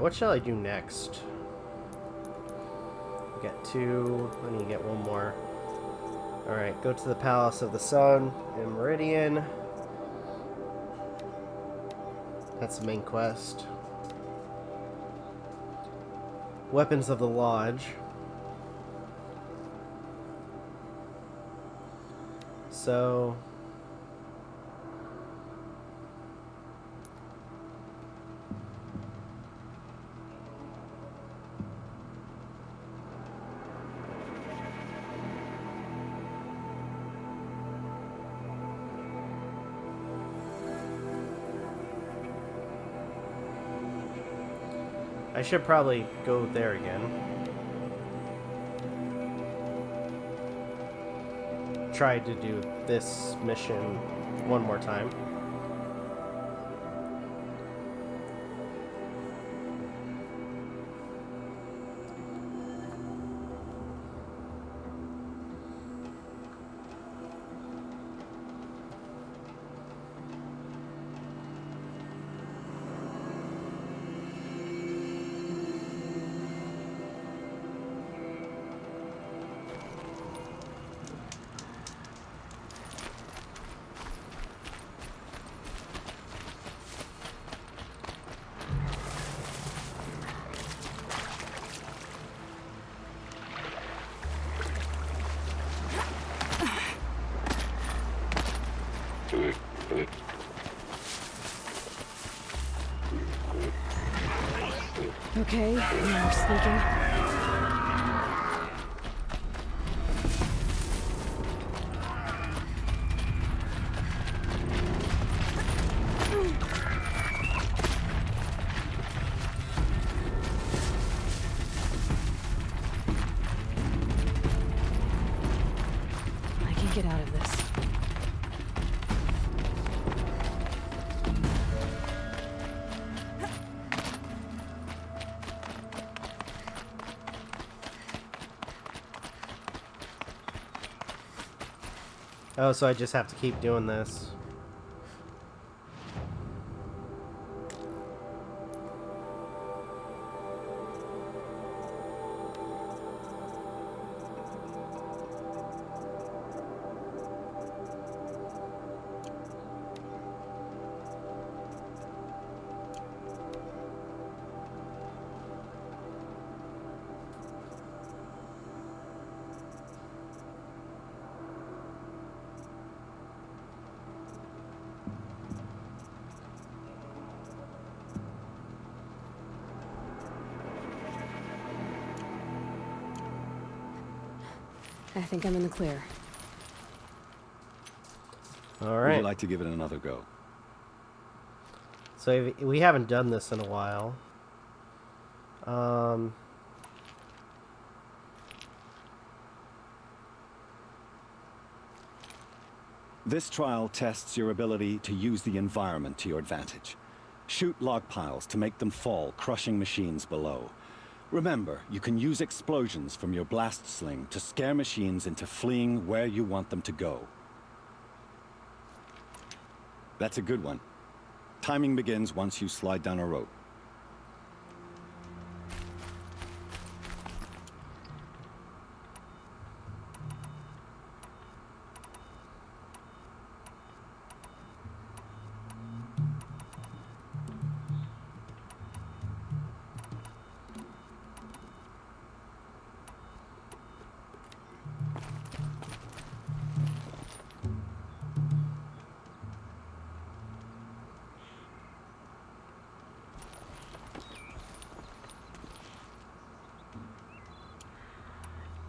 what shall I do next? Get 2. I need to get 1 more. Alright, go to the Palace of the Sun in Meridian. That's the main quest. Weapons of the Lodge. So... I should probably go there again. Try to do this mission 1 more time. Okay, now we're sneaking. I can get out of this. Oh, so I just have to keep doing this. I think I'm in the clear. All Would right. you like to give it another go? So we haven't done this in a while. This trial tests your ability to use the environment to your advantage. Shoot log piles to make them fall, crushing machines below. Remember, you can use explosions from your blast sling to scare machines into fleeing where you want them to go. That's a good one. Timing begins once you slide down a rope.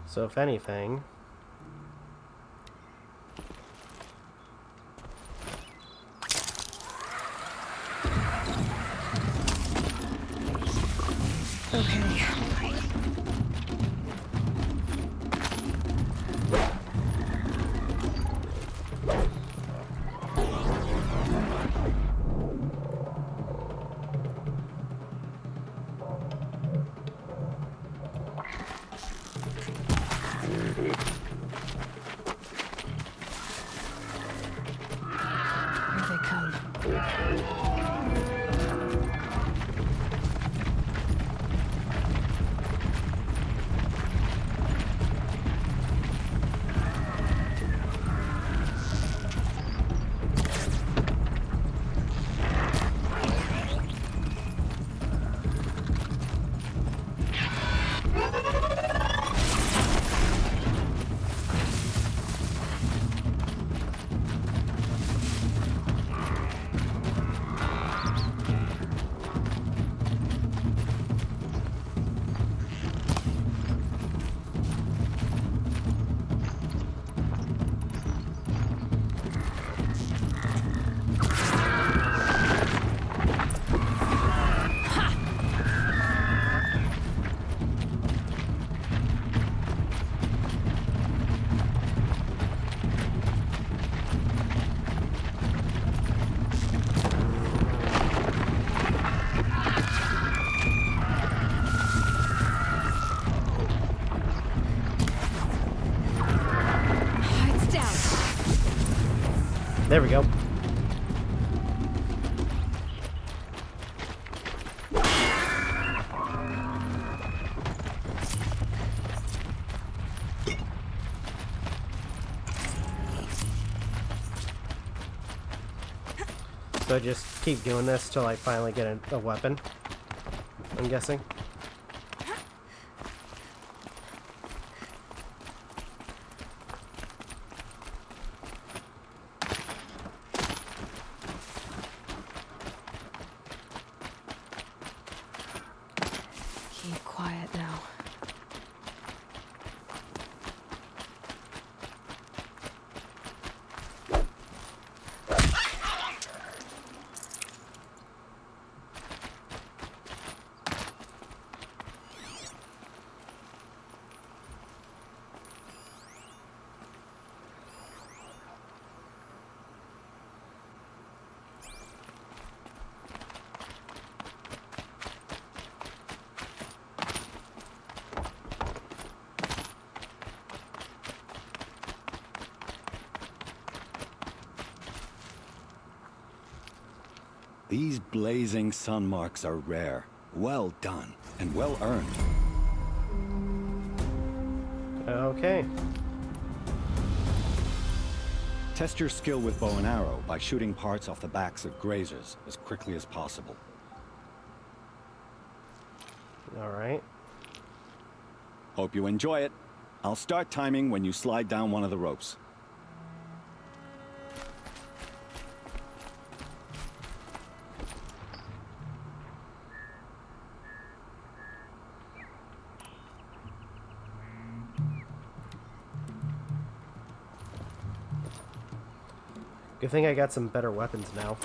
So if anything... Okay. There we go. So I just keep doing this till I finally get a weapon, I'm guessing. Keep quiet now. These blazing sun marks are rare. Well done, and well earned. Okay. Test your skill with bow and arrow by shooting parts off the backs of grazers as quickly as possible. Alright. Hope you enjoy it. I'll start timing when you slide down one of the ropes. Good thing I got some better weapons now.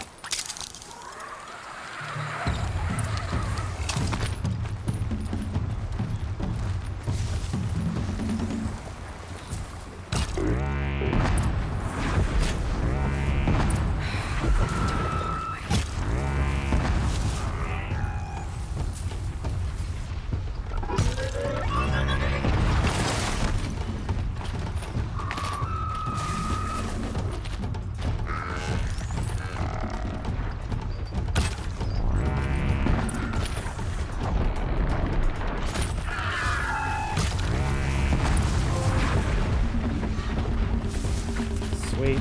Sweet.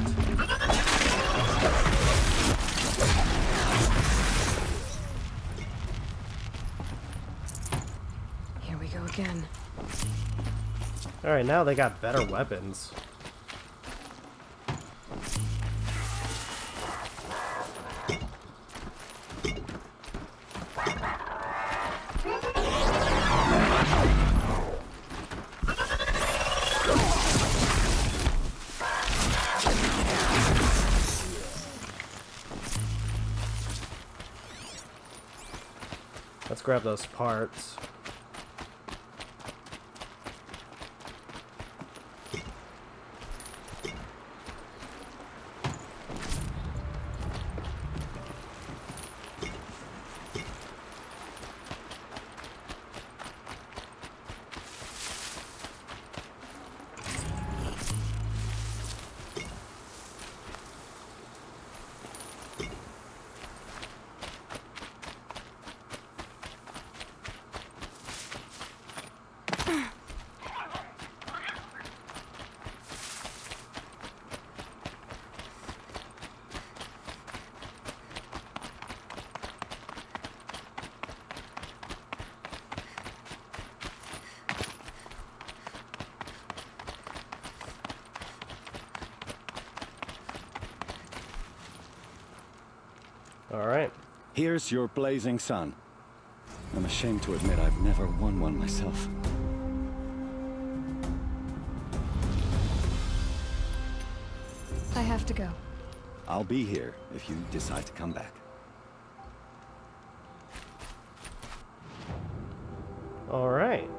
Here we go again. Alright, now they got better weapons. Let's grab those parts. Alright. Here's your blazing sun. I'm ashamed to admit I've never won one myself. I have to go. I'll be here if you decide to come back. Alright.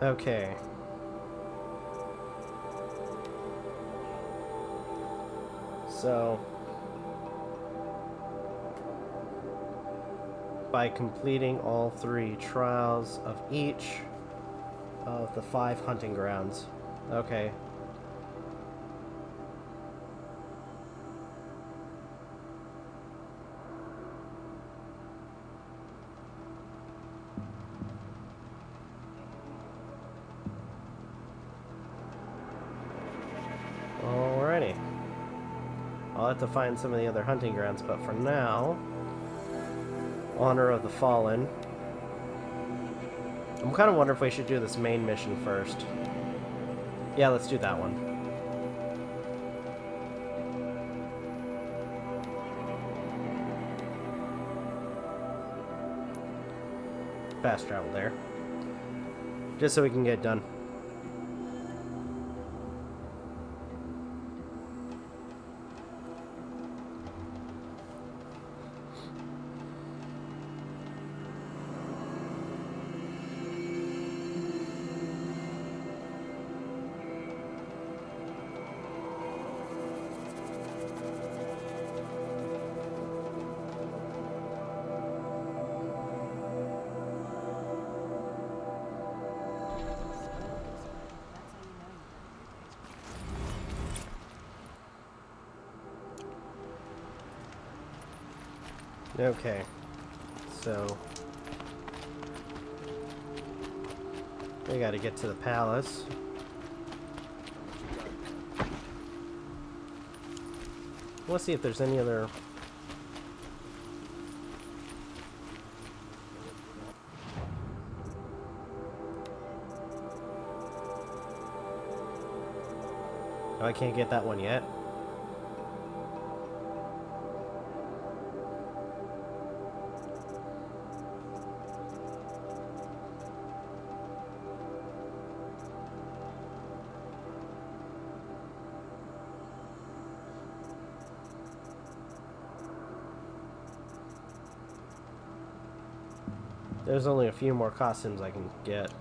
Okay. So, by completing all 3 trials of each of the 5 hunting grounds. Okay. Alrighty. I'll have to find some of the other hunting grounds, but for now, Honor of the Fallen. I'm kind of wondering if we should do this main mission first. Yeah, let's do that one. Fast travel there. Just so we can get it done. Okay, so we gotta get to the palace. Let's see if there's any other... Oh, I can't get that one yet. There's only a few more costumes I can get.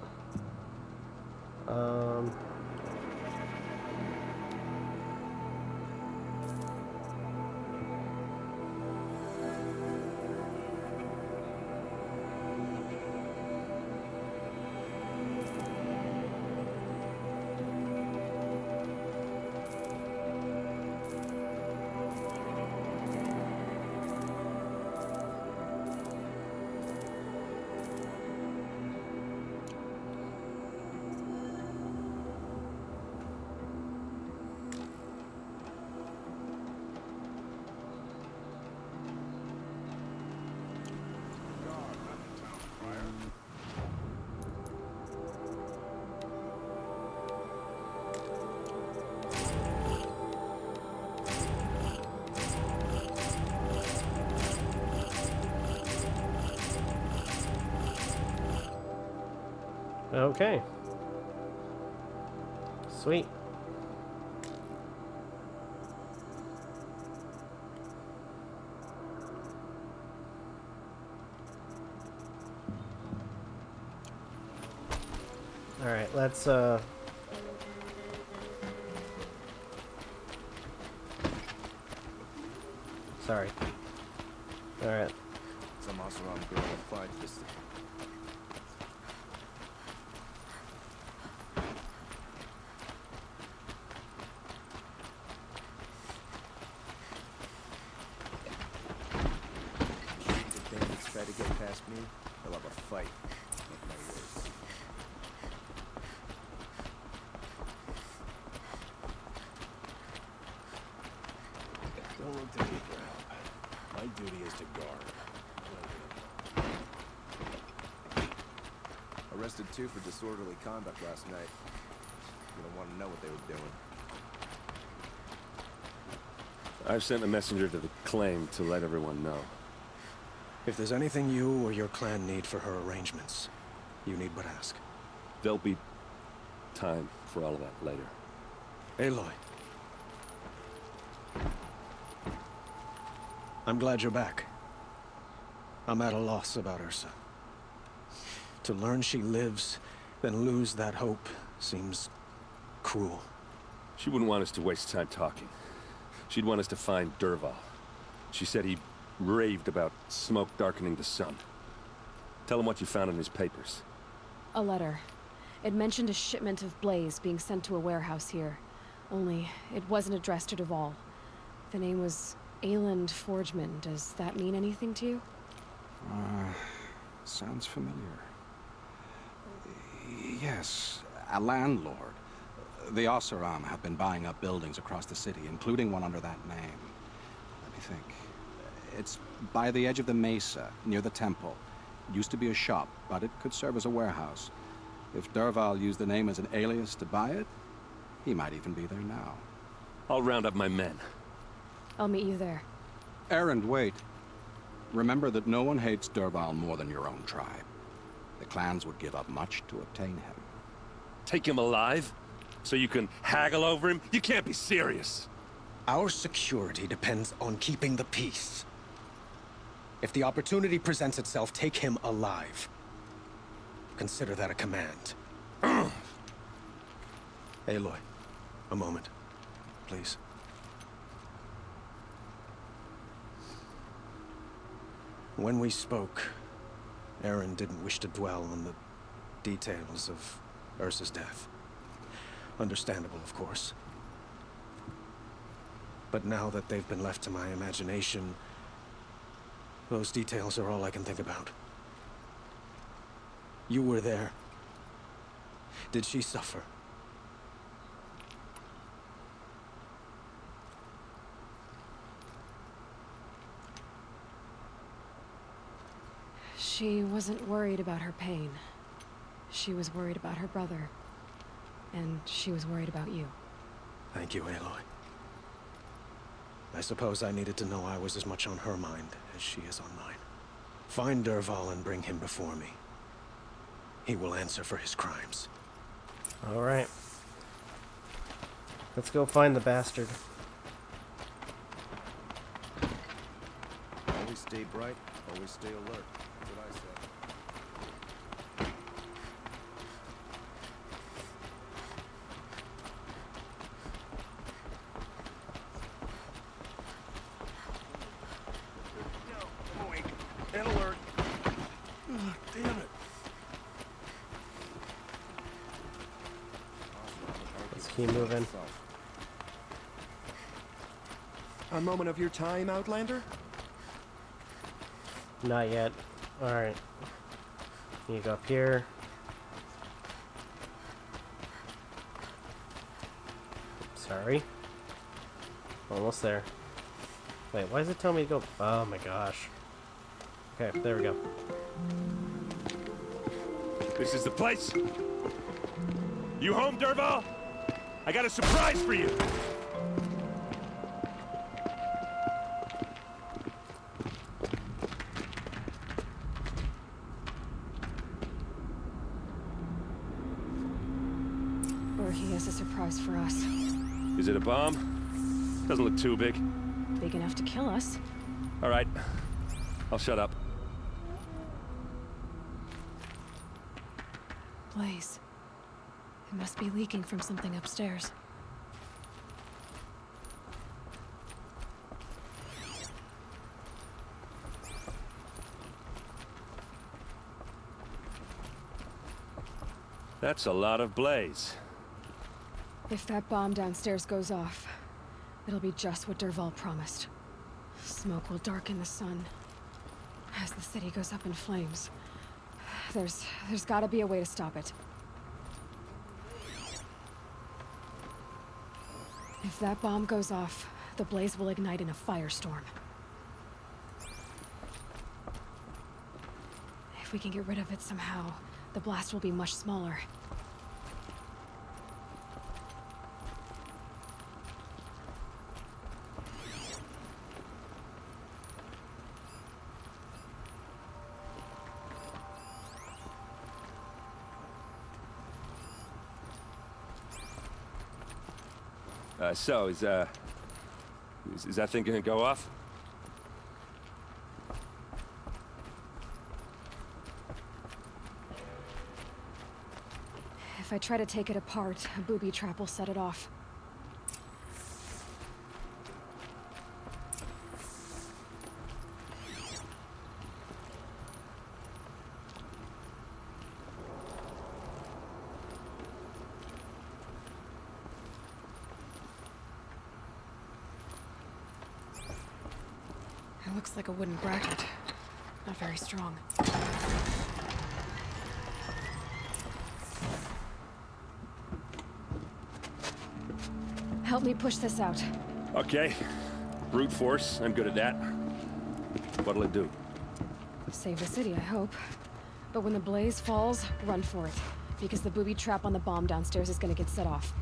Okay. Sweet. All right, let's sorry. All right. Some also wrong girl applied this. Try to get past me, he'll have a fight. Mark my words. Don't look to me for help. My duty is to guard. Arrested 2 for disorderly conduct last night. You don't want to know what they were doing. I've sent a messenger to the claim to let everyone know. If there's anything you or your clan need for her arrangements, you need but ask. There'll be time for all of that later. Aloy. I'm glad you're back. I'm at a loss about Ursa. To learn she lives Then lose that hope seems cruel. She wouldn't want us to waste time talking. She'd want us to find Dervahl. She said he raved about smoke darkening the sun. Tell him what you found in his papers. A letter. It mentioned a shipment of blaze being sent to a warehouse here. Only, it wasn't addressed to Dervahl. The name was Ayland Forgeman. Does that mean anything to you? Sounds familiar. Yes, a landlord. The Oseram have been buying up buildings across the city, including one under that name. Let me think. It's by the edge of the mesa, near the temple. It used to be a shop, but it could serve as a warehouse. If Dervahl used the name as an alias to buy it, he might even be there now. I'll round up my men. I'll meet you there. Erend, wait. Remember that no one hates Dervahl more than your own tribe. The clans would give up much to obtain him. Take him alive? So you can haggle over him? You can't be serious. Our security depends on keeping the peace. If the opportunity presents itself, take him alive. Consider that a command. Aloy, a moment, please. When we spoke, Aaron didn't wish to dwell on the details of Ursa's death. Understandable, of course. But now that they've been left to my imagination, those details are all I can think about. You were there. Did she suffer? She wasn't worried about her pain. She was worried about her brother. And she was worried about you. Thank you, Aloy. I suppose I needed to know I was as much on her mind as she is on mine. Find Dervahl and bring him before me. He will answer for his crimes. All right. Let's go find the bastard. Always stay bright, always stay alert. That's what I say. And alert. Ugh, damn it. Let's keep moving. A moment of your time, Outlander? Not yet. All right. You go up here. Sorry. Almost there. Wait, why does it tell me to go? Oh my gosh. Okay, there we go. This is the place. You home, Dervahl? I got a surprise for you. Or he has a surprise for us. Is it a bomb? Doesn't look too big. Big enough to kill us. All right. I'll shut up. Blaze. It must be leaking from something upstairs. That's a lot of blaze. If that bomb downstairs goes off, it'll be just what Dervahl promised. Smoke will darken the sun as the city goes up in flames. There's gotta be a way to stop it. If that bomb goes off, the blaze will ignite in a firestorm. If we can get rid of it somehow, the blast will be much smaller. So, is that thing gonna go off? If I try to take it apart, a booby trap will set it off. It looks like a wooden bracket. Not very strong. Help me push this out. Okay. Brute force, I'm good at that. What'll it do? Save the city, I hope. But when the blaze falls, run for it. Because the booby trap on the bomb downstairs is gonna get set off.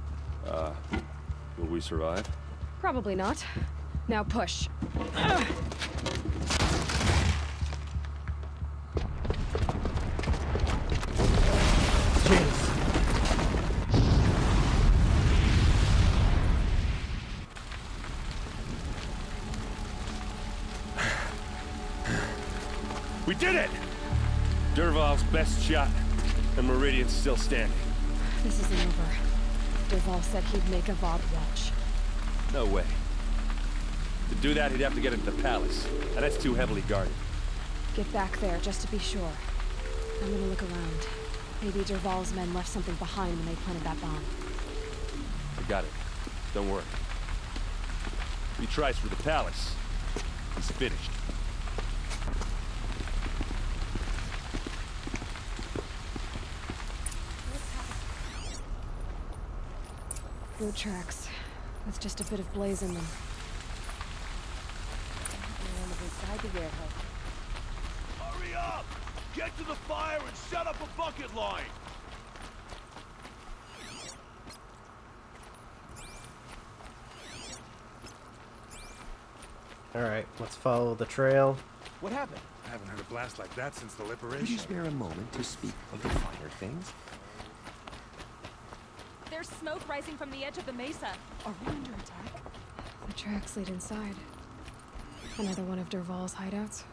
Will we survive? Probably not. Now push. Jeez. We did it! Dervahl's best shot, and Meridian's still standing. This isn't over. Dervahl said he'd make Avad watch. No way. To do that, he'd have to get into the palace, and that's too heavily guarded. Get back there, just to be sure. I'm gonna look around. Maybe Dervahl's men left something behind when they planted that bomb. I got it. Don't worry. If he tries for the palace, he's finished. Boot tracks, with just a bit of blaze in them. Hurry up! Get to the fire and set up a bucket line! Alright, let's follow the trail. What happened? I haven't heard a blast like that since the liberation. Could you spare a moment to speak of the finer things? There's smoke rising from the edge of the mesa. Are we under attack? The tracks lead inside. Another one of Dervahl's hideouts.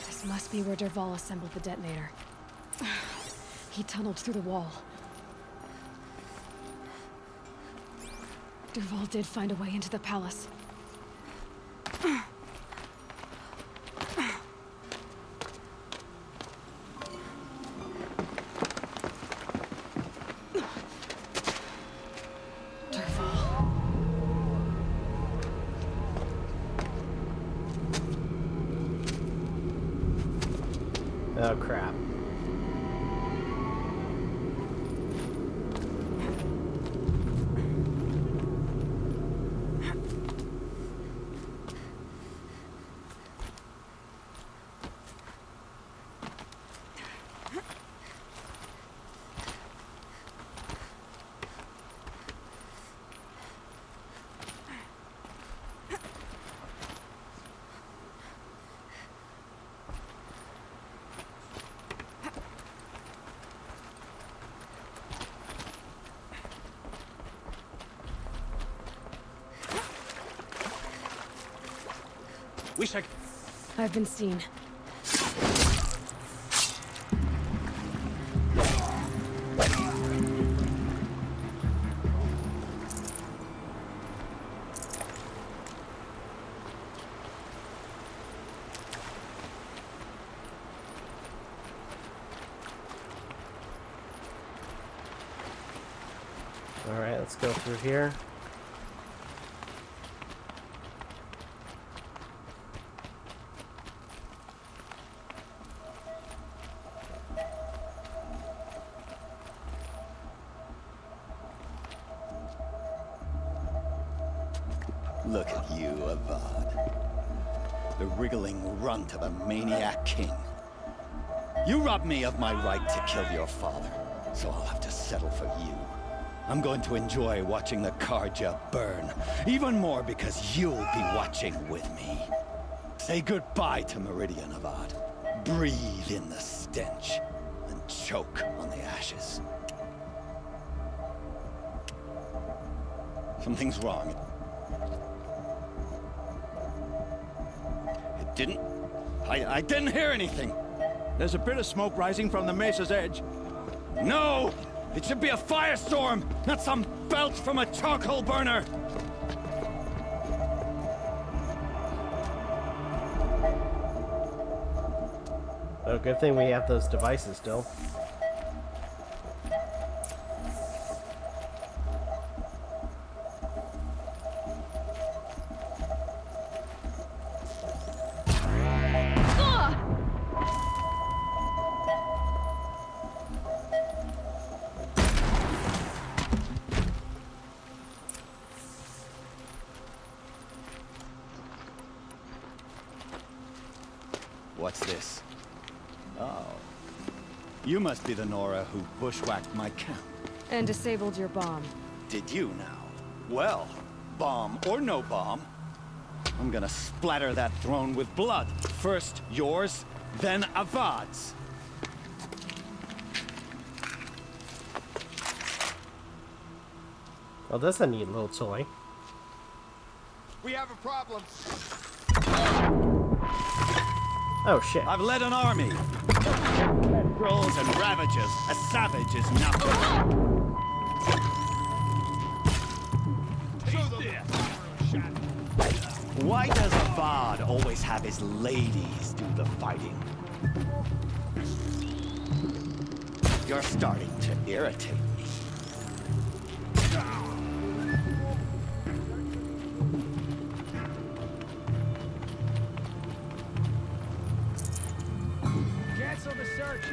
This must be where Dervahl assembled the detonator. He tunneled through the wall. Dervahl did find a way into the palace. Dervahl. Oh crap. Wish I... I've been seen. Alright, let's go through here. Look at you, Avad. The wriggling runt of a maniac king. You robbed me of my right to kill your father, so I'll have to settle for you. I'm going to enjoy watching the Carja burn, even more because you'll be watching with me. Say goodbye to Meridian, Avad. Breathe in the stench, and choke on the ashes. Something's wrong. It didn't... I didn't hear anything. There's a bit of smoke rising from the mesa's edge. No! It should be a firestorm, not some belch from a charcoal burner! Oh, good thing we have those devices still. What's this? Oh. You must be the Nora who bushwhacked my camp. And disabled your bomb. Did you now? Well, bomb or no bomb, I'm gonna splatter that throne with blood. First yours, then Avad's. Oh, that's a neat little toy. We have a problem. Oh shit. I've led an army. Trolls and ravages. A savage is nothing. Why does Avad always have his ladies do the fighting? You're starting to irritate me. Cancel the search.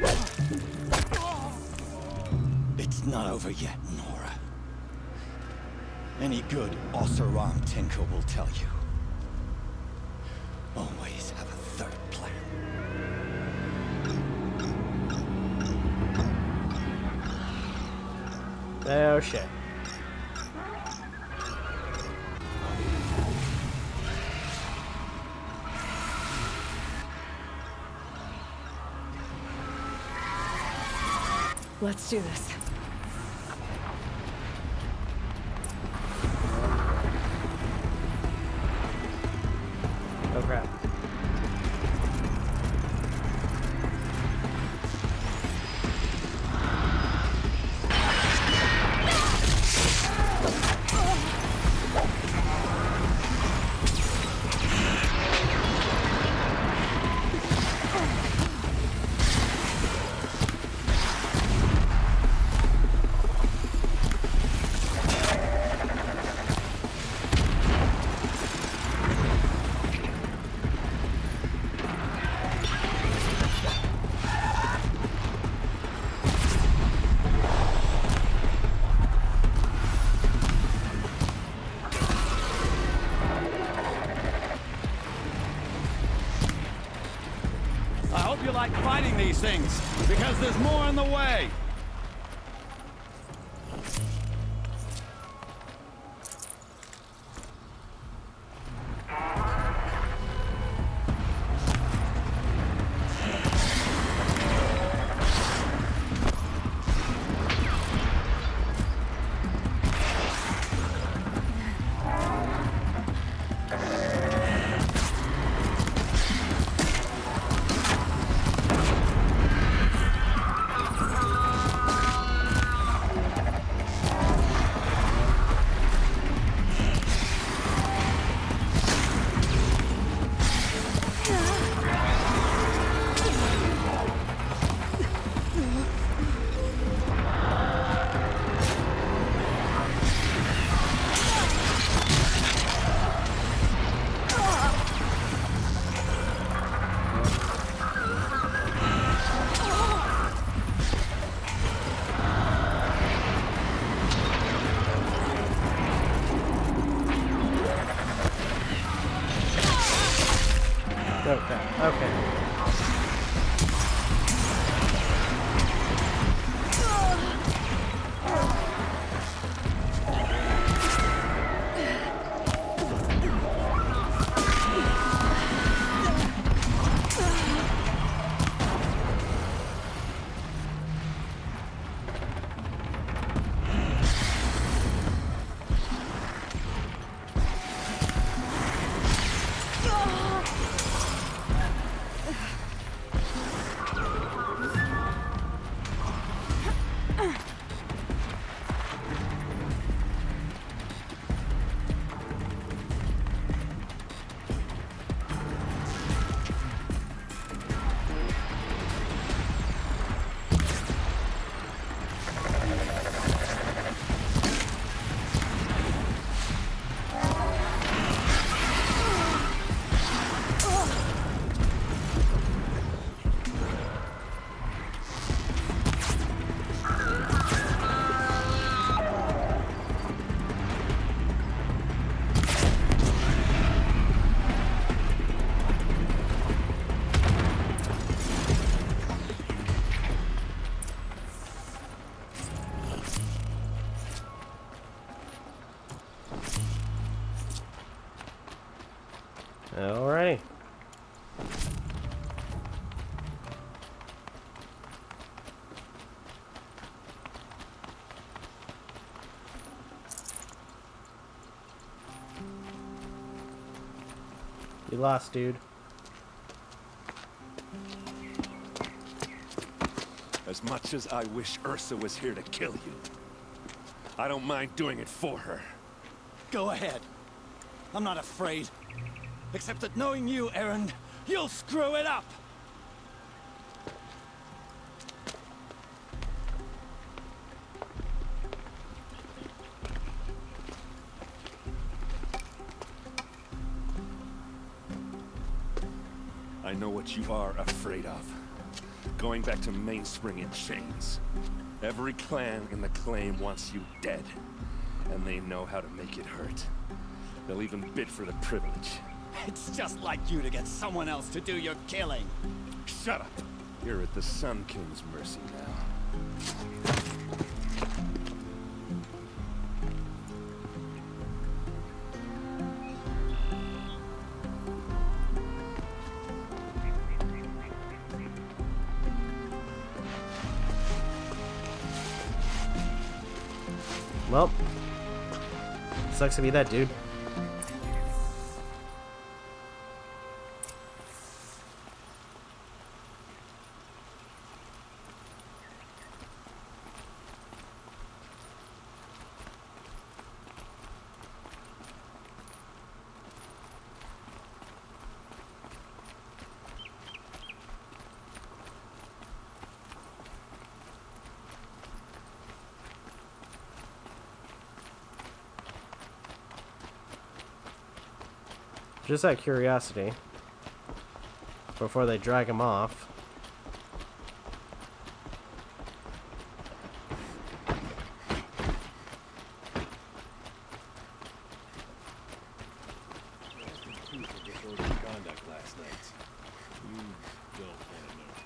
It's not over yet, Nora. Any good Oseram tinker will tell you. Always have a third plan. Oh shit. Let's do this. Oh crap. I hope you like fighting these things, because there's more on the way. We lost, dude. As much as I wish Ursa was here to kill you, I don't mind doing it for her. Go ahead. I'm not afraid. Except that knowing you, Aaron, you'll screw it up! I know what you are afraid of. Going back to Mainspring in chains. Every clan in the claim wants you dead. And they know how to make it hurt. They'll even bid for the privilege. It's just like you to get someone else to do your killing. Shut up! You're at the Sun King's mercy now. Well, sucks to be that dude. Just out of curiosity, before they drag him off,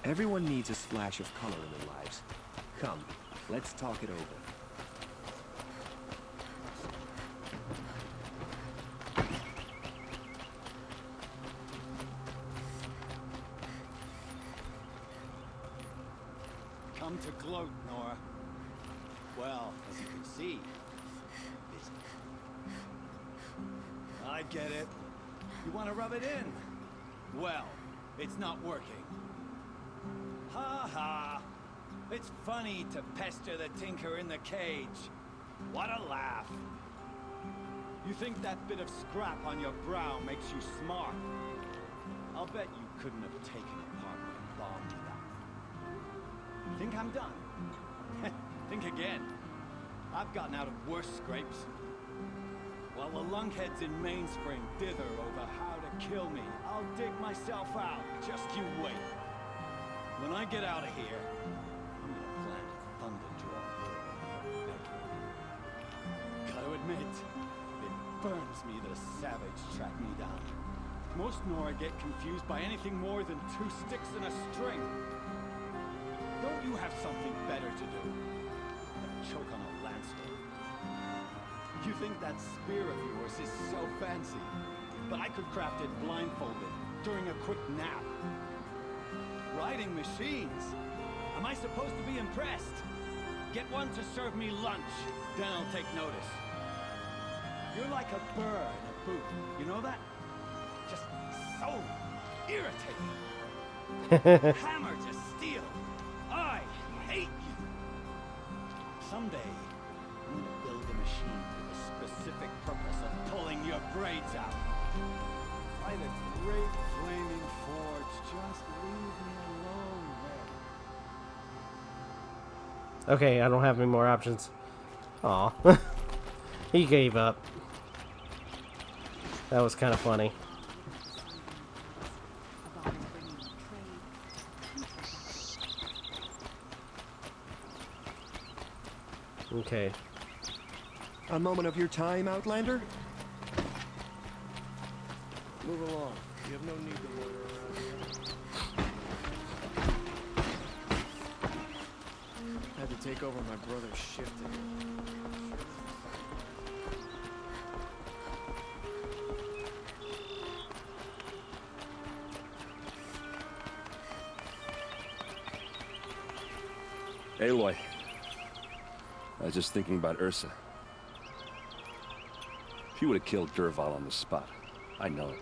Everyone needs a splash of color in their lives. Come, let's talk it over. Come to gloat, Nora. Well, as you can see, busy. I get it. You want to rub it in? Well, it's not working. Ha ha! It's funny to pester the tinker in the cage. What a laugh. You think that bit of scrap on your brow makes you smart? I'll bet you couldn't have taken apart my bomb without. Think I'm done? Think again. I've gotten out of worse scrapes. While the lunkheads in Mainspring dither over how to kill me, I'll dig myself out. Just you wait. When I get out of here, I'm gonna plant a thunder draw in your bedroom. Gotta admit, it burns me that a savage tracked me down. Most Nora get confused by anything more than 2 sticks and a string. Don't you have something better to do than choke on a landstorm? You think that spear of yours is so fancy, but I could craft it blindfolded during a quick nap. Riding machines? Am I supposed to be impressed? Get one to serve me lunch, then I'll take notice. You're like a burr in a boot, you know that? Just so irritating. Hammer to steel. I hate you. Someday, I'm gonna build a machine with the specific purpose of pulling your braids out. By the great flaming forge, just leave me alone, man. okay, I don't have any more options. Aw. He gave up. That was kind of funny. Okay. A moment of your time, Outlander? Move along. You have no need to wander around here. Had to take over my brother's shift again. Aloy. I was just thinking about Ursa. She would have killed Dervahl on the spot. I know it.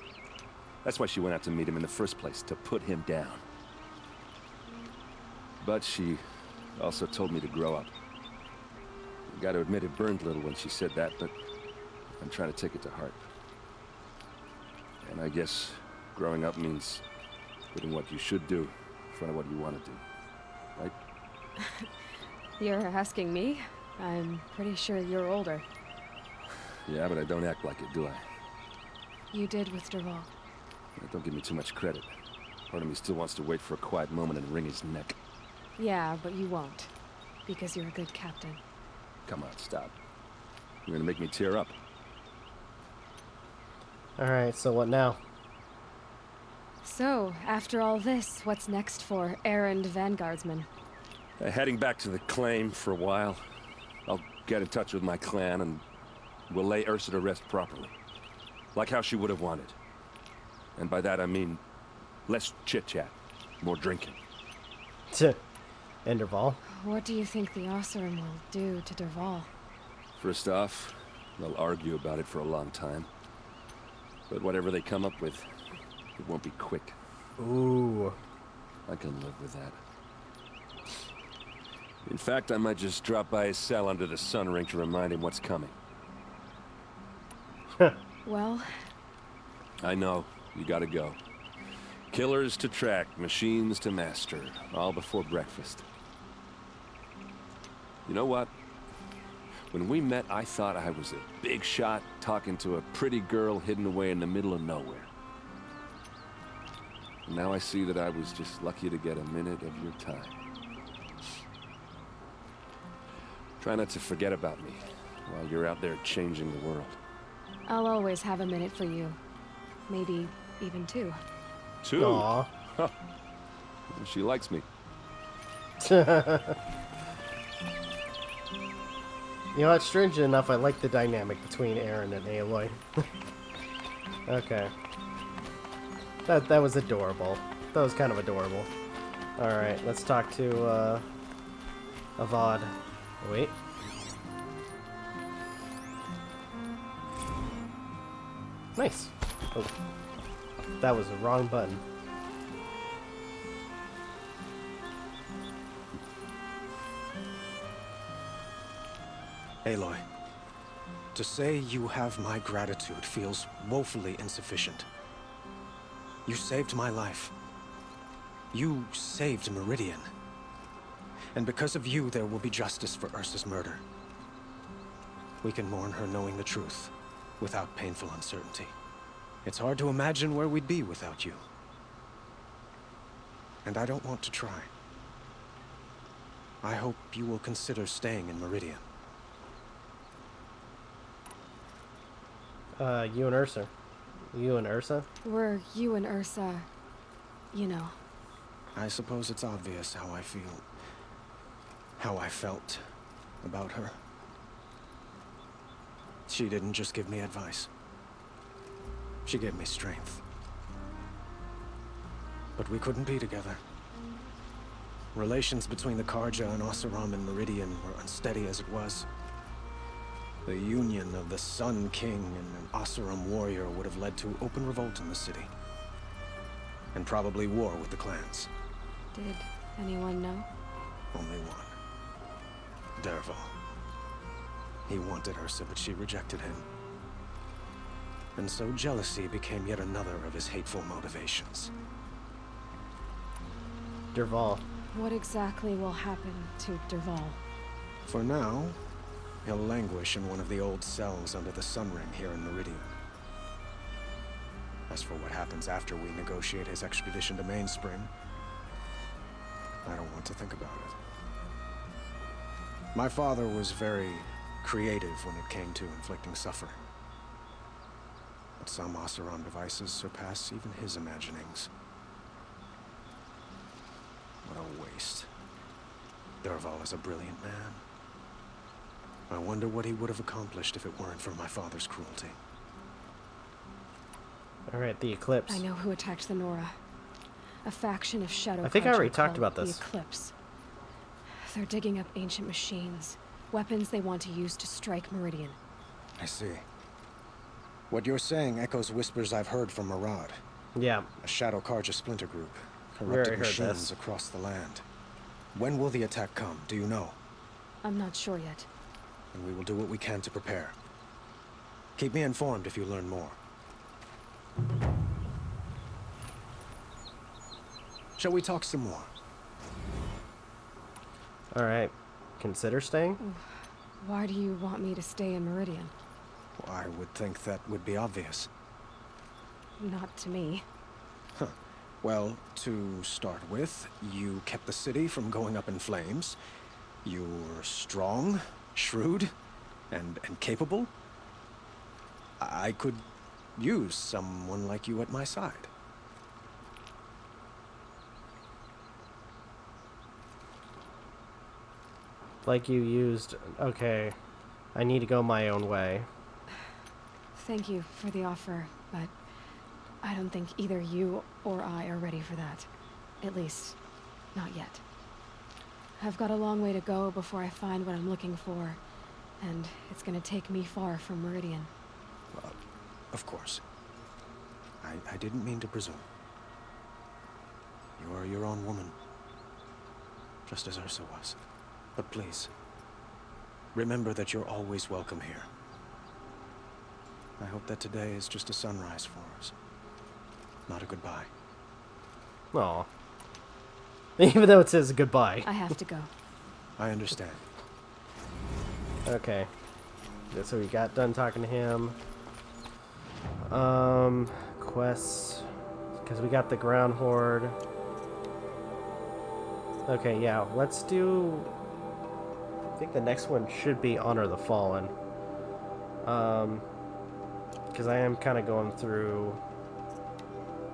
That's why she went out to meet him in the first place, to put him down. But she also told me to grow up. I gotta admit it burned a little when she said that, but I'm trying to take it to heart. And I guess growing up means putting what you should do in front of what you want to do, right? You're asking me? I'm pretty sure you're older. Yeah, but I don't act like it, do I? You did with Dervahl. Don't give me too much credit. Part of me still wants to wait for a quiet moment and wring his neck. Yeah, but you won't. Because you're a good captain. Come on, stop. You're gonna make me tear up. Alright, so what now? So, after all this, what's next for errand vanguardsman? Heading back to the claim for a while. I'll get in touch with my clan and we'll lay Ursa to rest properly. Like how she would have wanted. And by that I mean less chit-chat, more drinking. And Dervahl? What do you think the Oseram will do to Dervahl? First off, they'll argue about it for a long time. But whatever they come up with, it won't be quick. Ooh. I can live with that. In fact, I might just drop by his cell under the sun ring to remind him what's coming. Well? I know. You gotta go. Killers to track, machines to master. All before breakfast. You know what? When we met, I thought I was a big shot talking to a pretty girl hidden away in the middle of nowhere. And now I see that I was just lucky to get a minute of your time. Try not to forget about me while you're out there changing the world. I'll always have a minute for you. Maybe even two. Two? Aw. Huh. She likes me. You know what? Strangely enough, I like the dynamic between Aaron and Aloy. Okay. That was adorable. That was kind of adorable. Alright, let's talk to, Avad. Wait. Nice. Oh. That was the wrong button. Aloy, to say you have my gratitude feels woefully insufficient. You saved my life. You saved Meridian. And because of you, there will be justice for Ursa's murder. We can mourn her knowing the truth, without painful uncertainty. It's hard to imagine where we'd be without you. And I don't want to try. I hope you will consider staying in Meridian. You and Ursa. You and Ursa? Were you and Ursa, you know. I suppose it's obvious how I feel. How I felt about her. She didn't just give me advice. She gave me strength. But we couldn't be together. Relations between the Karja and Oseram and Meridian were unsteady as it was. The union of the Sun King and an Oseram warrior would have led to open revolt in the city. And probably war with the clans. Did anyone know? Only one. Dervahl. He wanted Ursa, but she rejected him. And so jealousy became yet another of his hateful motivations. Dervahl. What exactly will happen to Dervahl? For now, he'll languish in one of the old cells under the Sun Ring here in Meridian. As for what happens after we negotiate his extradition to Mainspring, I don't want to think about it. My father was very creative when it came to inflicting suffering. But some Oseram devices surpass even his imaginings. What a waste. Dervahl is a brilliant man. I wonder what he would have accomplished if it weren't for my father's cruelty. Alright, the Eclipse. I know who attacked the Nora. A faction of Shadow I think I already Karja talked called about this. The Eclipse. They're digging up ancient machines. Weapons they want to use to strike Meridian. I see. What you're saying echoes whispers I've heard from Murad. Yeah. A Shadowkarja splinter group. already Corrupted heard machines this. across the land. When will the attack come? Do you know? I'm not sure yet. And we will do what we can to prepare. Keep me informed if you learn more. Shall we talk some more? Alright. Consider staying? Why do you want me to stay in Meridian? I would think that would be obvious. Not to me. Well, to start with, you kept the city from going up in flames. You're strong, shrewd, and capable. I could use someone like you at my side. Like you used... Okay. I need to go my own way. Thank you for the offer, but I don't think either you or I are ready for that. At least, not yet. I've got a long way to go before I find what I'm looking for, and it's gonna take me far from Meridian. Of course. I didn't mean to presume. You are your own woman, just as Ursa was. But please, remember that you're always welcome here. I hope that today is just a sunrise for us, not a goodbye. Aw. Even though it says goodbye. I have to go. I understand. Okay. So we got done talking to him. Quests. Because we got the ground horde. Okay, yeah. Let's do... I think the next one should be Honor the Fallen. Because I am kind of going through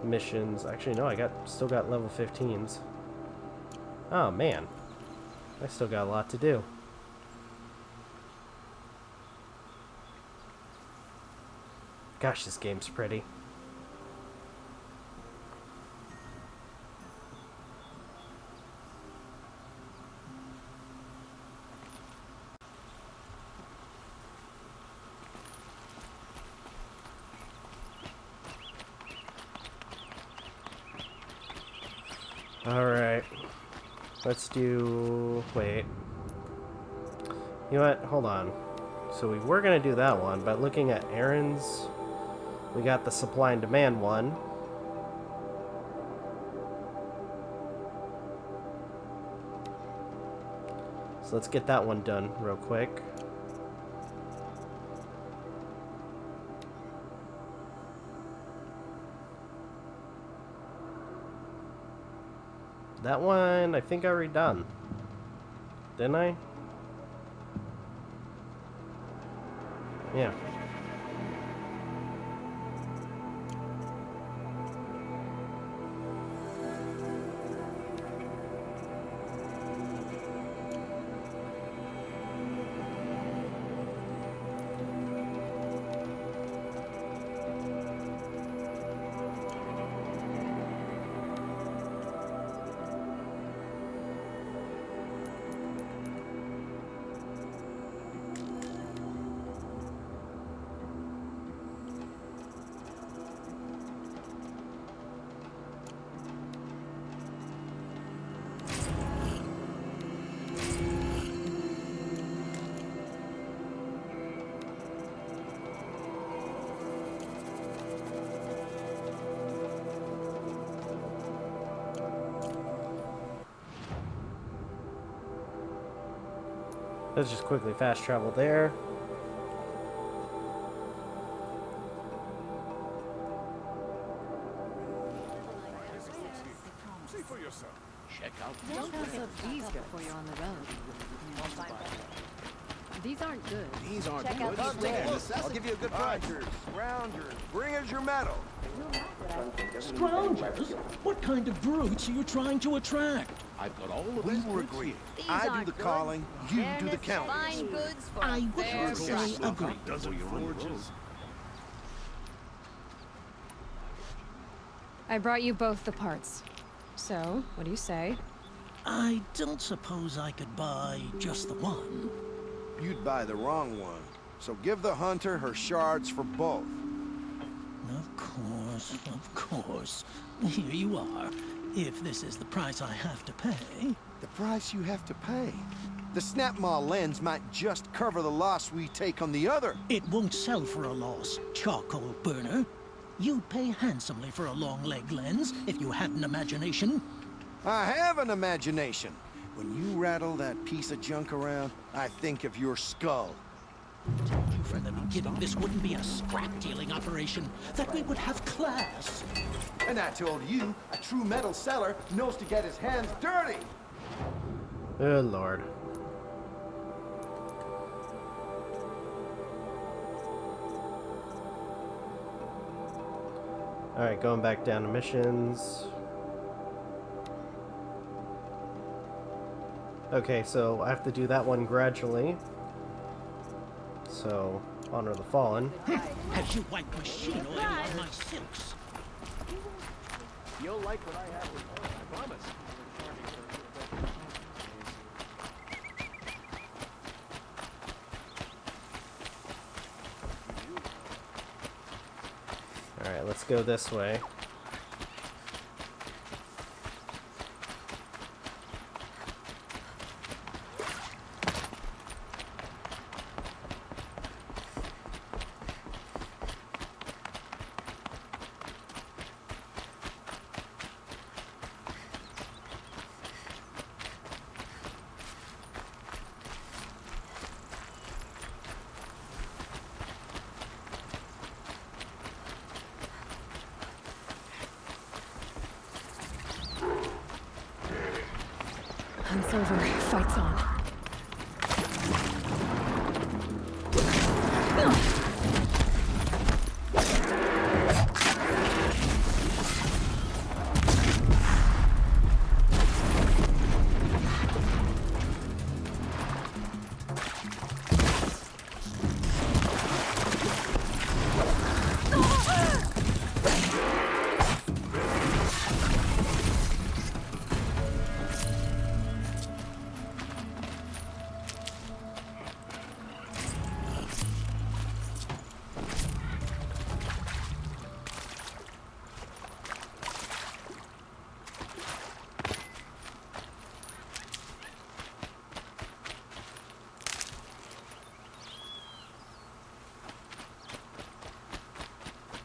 missions. Actually, no, still got level 15s. Oh, man. I still got a lot to do. Gosh, this game's pretty. Alright. Let's do... Wait. You know what? Hold on. So we were going to do that one, but looking at errands, we got the supply and demand one. So let's get that one done real quick. That one, I think I already done. Didn't I? Yeah. Let's just quickly fast travel there. See for yourself. Check out these before you're on the road. These aren't good. These aren't Check good. out these I'll give you a good price. Scroungers, bring us your metal. Scroungers? What kind of brutes are you trying to attract? I've got all of We these were goods agreed. here. I do the calling, you do the counting. Fine goods for I a wouldn't fair say price. agree. Doesn't forges. I brought you both the parts. So, what do you say? I don't suppose I could buy just the one. You'd buy the wrong one. So give the hunter her shards for both. Of course. Here you are. If this is the price I have to pay. The price you have to pay? The Snapmaw lens might just cover the loss we take on the other. It won't sell for a loss, charcoal burner. You'd pay handsomely for a long leg lens if you had an imagination. I have an imagination. When you rattle that piece of junk around, I think of your skull. I told you from the beginning this wouldn't be a scrap-dealing operation, that we would have class. And I told you, a true metal seller knows to get his hands dirty. Oh, Lord. Alright, going back down to missions. Okay, so I have to do that one gradually. So, honor the fallen. Have you wiped machine oil on my silks? You'll like what I have with her, I promise. Alright, let's go this way. Hunt's over. Fight's on.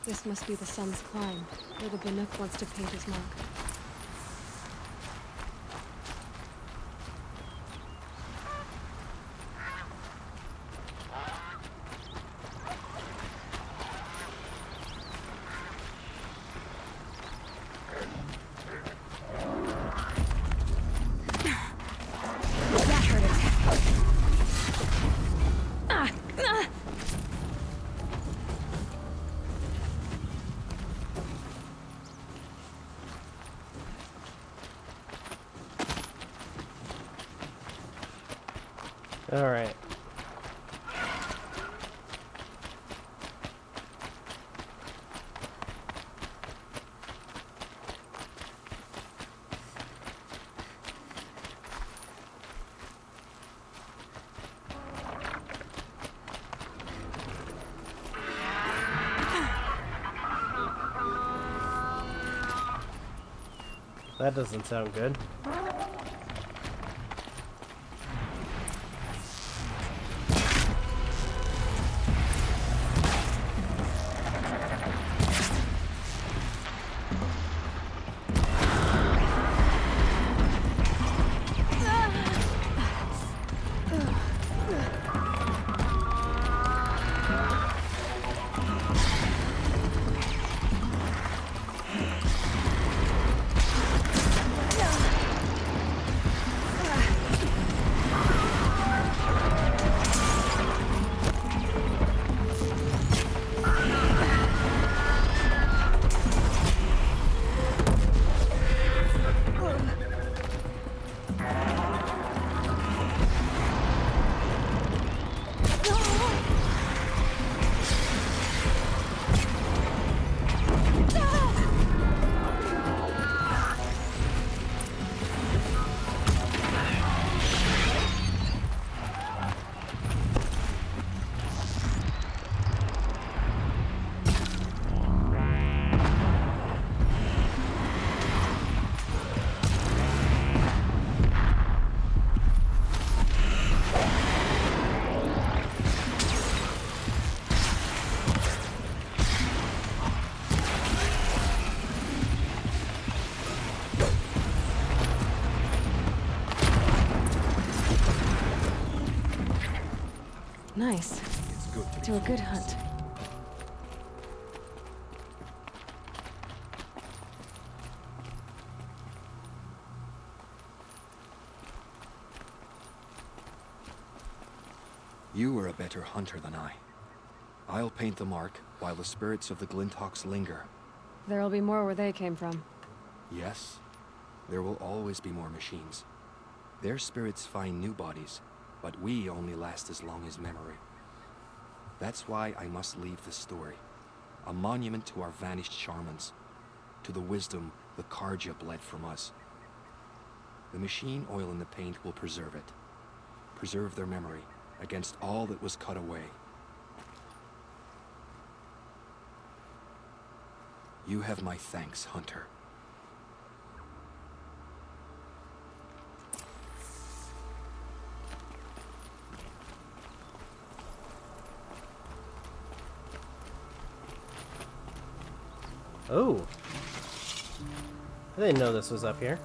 This must be the sun's climb, where the Bannock wants to paint his mark. That hurt it. All right. That doesn't sound good. Nice. It's good to Do a good hunt. You were a better hunter than I. I'll paint the mark while the spirits of the Glinthawks linger. There'll be more where they came from. Yes, there will always be more machines. Their spirits find new bodies, but we only last as long as memory. That's why I must leave this story. A monument to our vanished shamans, to the wisdom the Karja bled from us. The machine oil in the paint will preserve it. Preserve their memory against all that was cut away. You have my thanks, Hunter. Oh. I didn't know this was up here.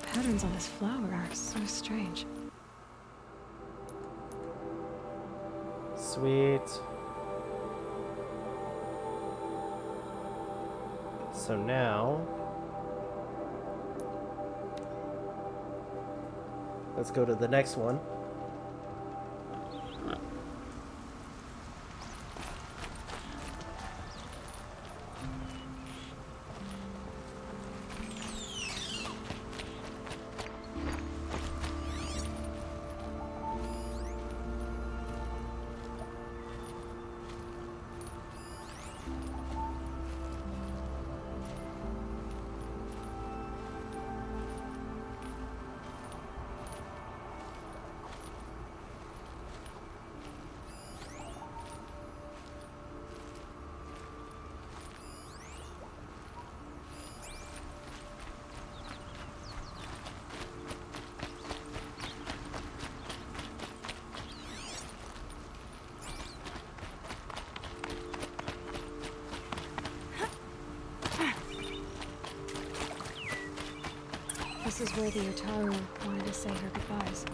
Patterns on this flower are so strange. Sweet. So now, let's go to the next one. This is where the Otaru wanted to say her goodbyes.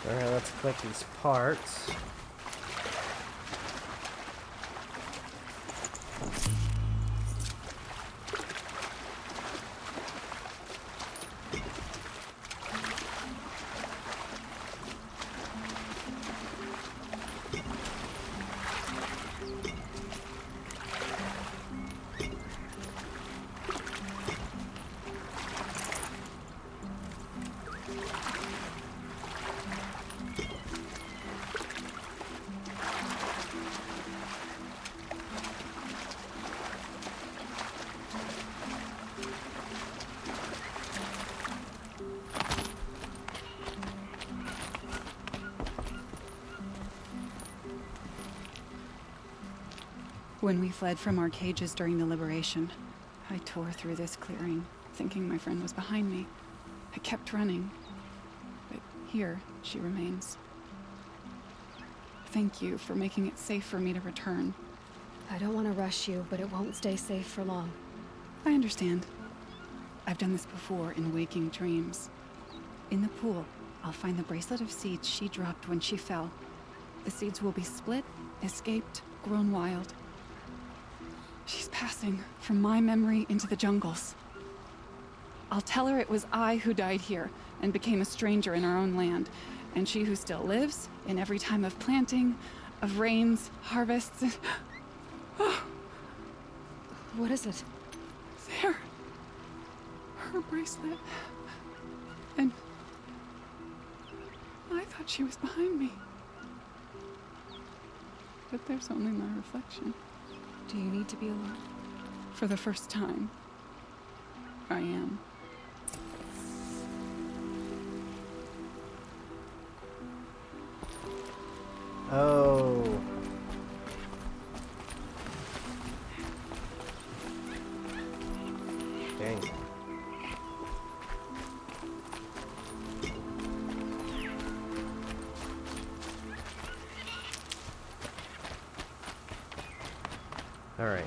Alright, let's collect these parts. When we fled from our cages during the liberation, I tore through this clearing, thinking my friend was behind me. I kept running, but here she remains. Thank you for making it safe for me to return. I don't want to rush you, but it won't stay safe for long. I understand. I've done this before in waking dreams. In the pool, I'll find the bracelet of seeds she dropped when she fell. The seeds will be split, escaped, grown wild. She's passing from my memory into the jungles. I'll tell her it was I who died here and became a stranger in our own land, and she who still lives in every time of planting, of rains, harvests, and... What is it? There. Her bracelet. And... I thought she was behind me. But there's only my reflection. Do you need to be alone? For the first time, I am. Oh. Dang. All right.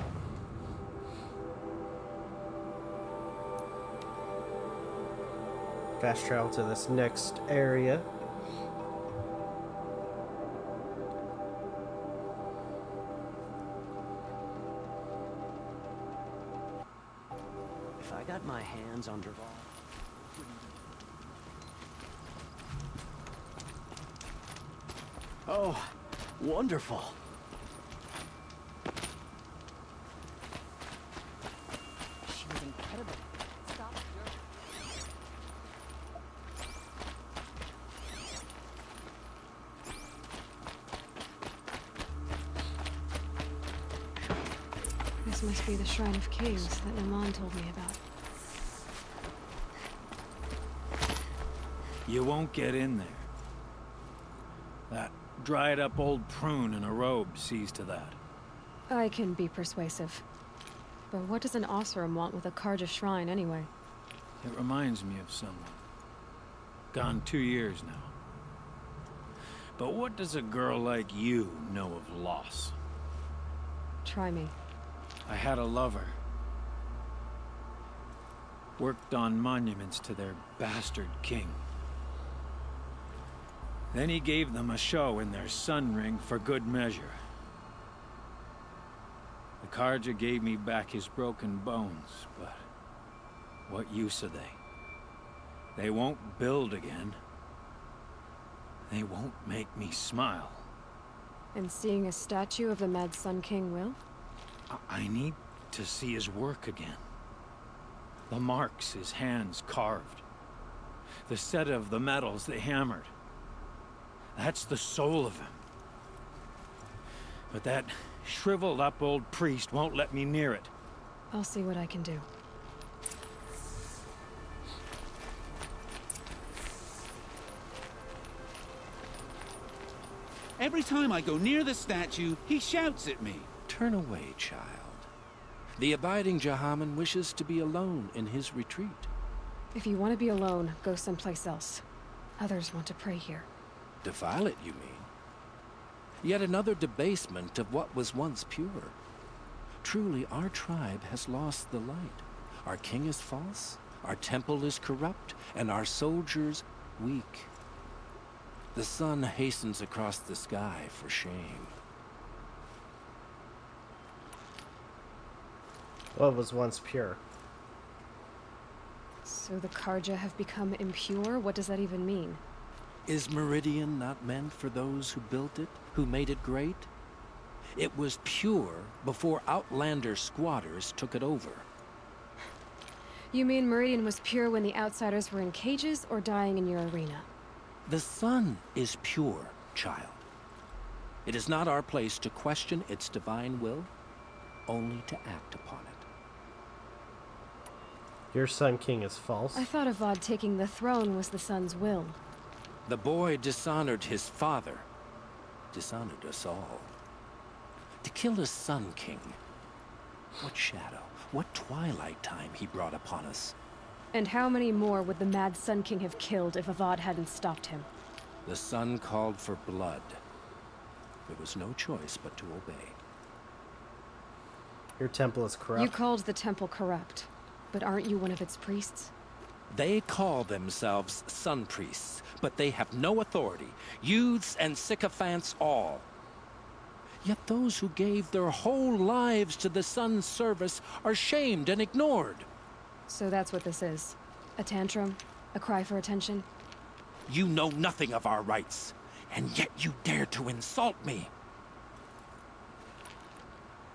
Fast travel to this next area. If I got my hands on Dervahl... Oh, wonderful. She was incredible. Stop. This must be the Shrine of Caves that Naman told me about. You won't get in there. That dried-up old prune in a robe sees to that. I can be persuasive. But what does an Oseram want with a Karja shrine, anyway? It reminds me of someone. Gone 2 years now. But what does a girl like you know of loss? Try me. I had a lover. Worked on monuments to their bastard king. Then he gave them a show in their sun ring for good measure. The Karja gave me back his broken bones, but what use are they? They won't build again. They won't make me smile. And seeing a statue of the Mad Sun King will? I need to see his work again. The marks his hands carved. The set of the metals they hammered. That's the soul of him. But that shriveled up old priest won't let me near it. I'll see what I can do. Every time I go near the statue, he shouts at me. Turn away, child. The abiding Jahaman wishes to be alone in his retreat. If you want to be alone, go someplace else. Others want to pray here. Defile it, you mean? Yet another debasement of what was once pure. Truly, our tribe has lost the light. Our king is false, our temple is corrupt, and our soldiers weak. The sun hastens across the sky for shame. What was once pure? So the Karja have become impure? What does that even mean? Is Meridian not meant for those who built it, who made it great? It was pure before outlander squatters took it over. You mean Meridian was pure when the outsiders were in cages or dying in your arena? The sun is pure, child. It is not our place to question its divine will, only to act upon it. Your Sun King is false. I thought Avad taking the throne was the sun's will. The boy dishonored his father, dishonored us all. To kill a Sun King, what shadow, what twilight time he brought upon us. And how many more would the Mad Sun King have killed if Avad hadn't stopped him? The sun called for blood. There was no choice but to obey. Your temple is corrupt. You called the temple corrupt, but aren't you one of its priests? They call themselves sun priests, but they have no authority. Youths and sycophants all. Yet those who gave their whole lives to the sun's service are shamed and ignored. So that's what this is. A tantrum? A cry for attention? You know nothing of our rights, and yet you dare to insult me.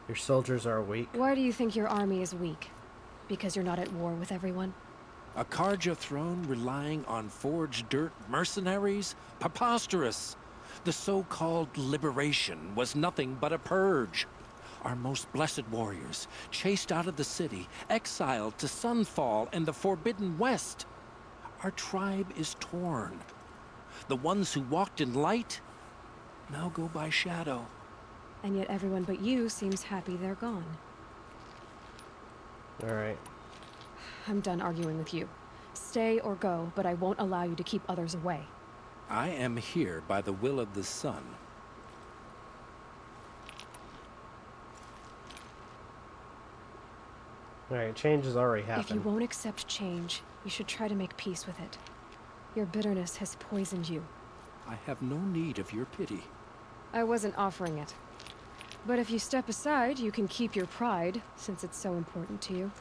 Your soldiers are weak. Why do you think your army is weak? Because you're not at war with everyone? A Karja throne relying on forged dirt mercenaries? Preposterous! The so-called liberation was nothing but a purge. Our most blessed warriors, chased out of the city, exiled to Sunfall and the Forbidden West. Our tribe is torn. The ones who walked in light now go by shadow. And yet everyone but you seems happy they're gone. Alright. I'm done arguing with you. Stay or go, but I won't allow you to keep others away. I am here by the will of the sun. Alright, change has already happened. If you won't accept change, you should try to make peace with it. Your bitterness has poisoned you. I have no need of your pity. I wasn't offering it. But if you step aside, you can keep your pride, since it's so important to you.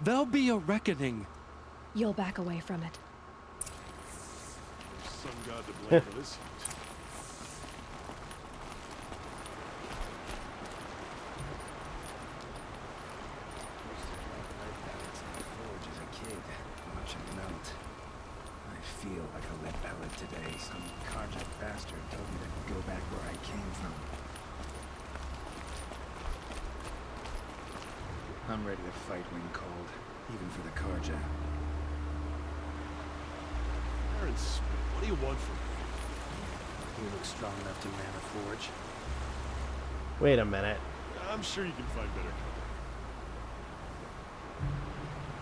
There'll be a reckoning. You'll back away from it. Sun god to blame for this heat. Forge as a kid, watching melt. I feel like a lead pellet today. Some Karja bastard told me to go back where I came from. I'm ready to fight when called, even for the Karja. Aaron Smith, what do you want from me? You look strong enough to man a forge. Wait a minute. I'm sure you can find better cover.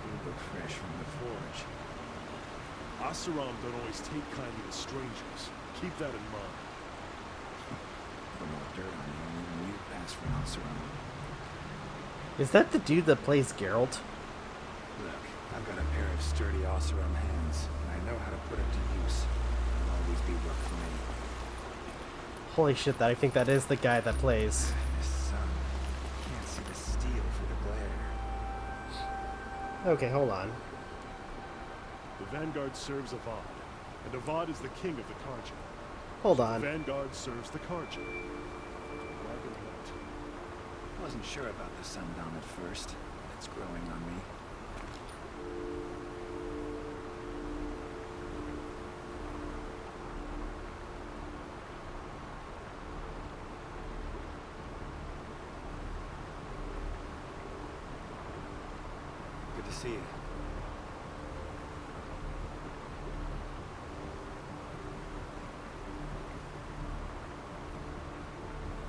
You look fresh from the forge. Oseram don't always take kindly to strangers. Keep that in mind. For more dirt on you, even you pass for Oseram. Is that the dude that plays Geralt? Look, I've got a pair of sturdy Oseram hands, and I know how to put them to use. There'll always be work for me. Holy shit, I think that is the guy that plays. This sun, can't see the steel through the glare. Okay, hold on. The Vanguard serves Avad, and Avad is the king of the Karja. Hold on. The Vanguard serves the Karja. Wagon left. Wasn't sure about the sundown at first, but it's growing on me. Good to see you.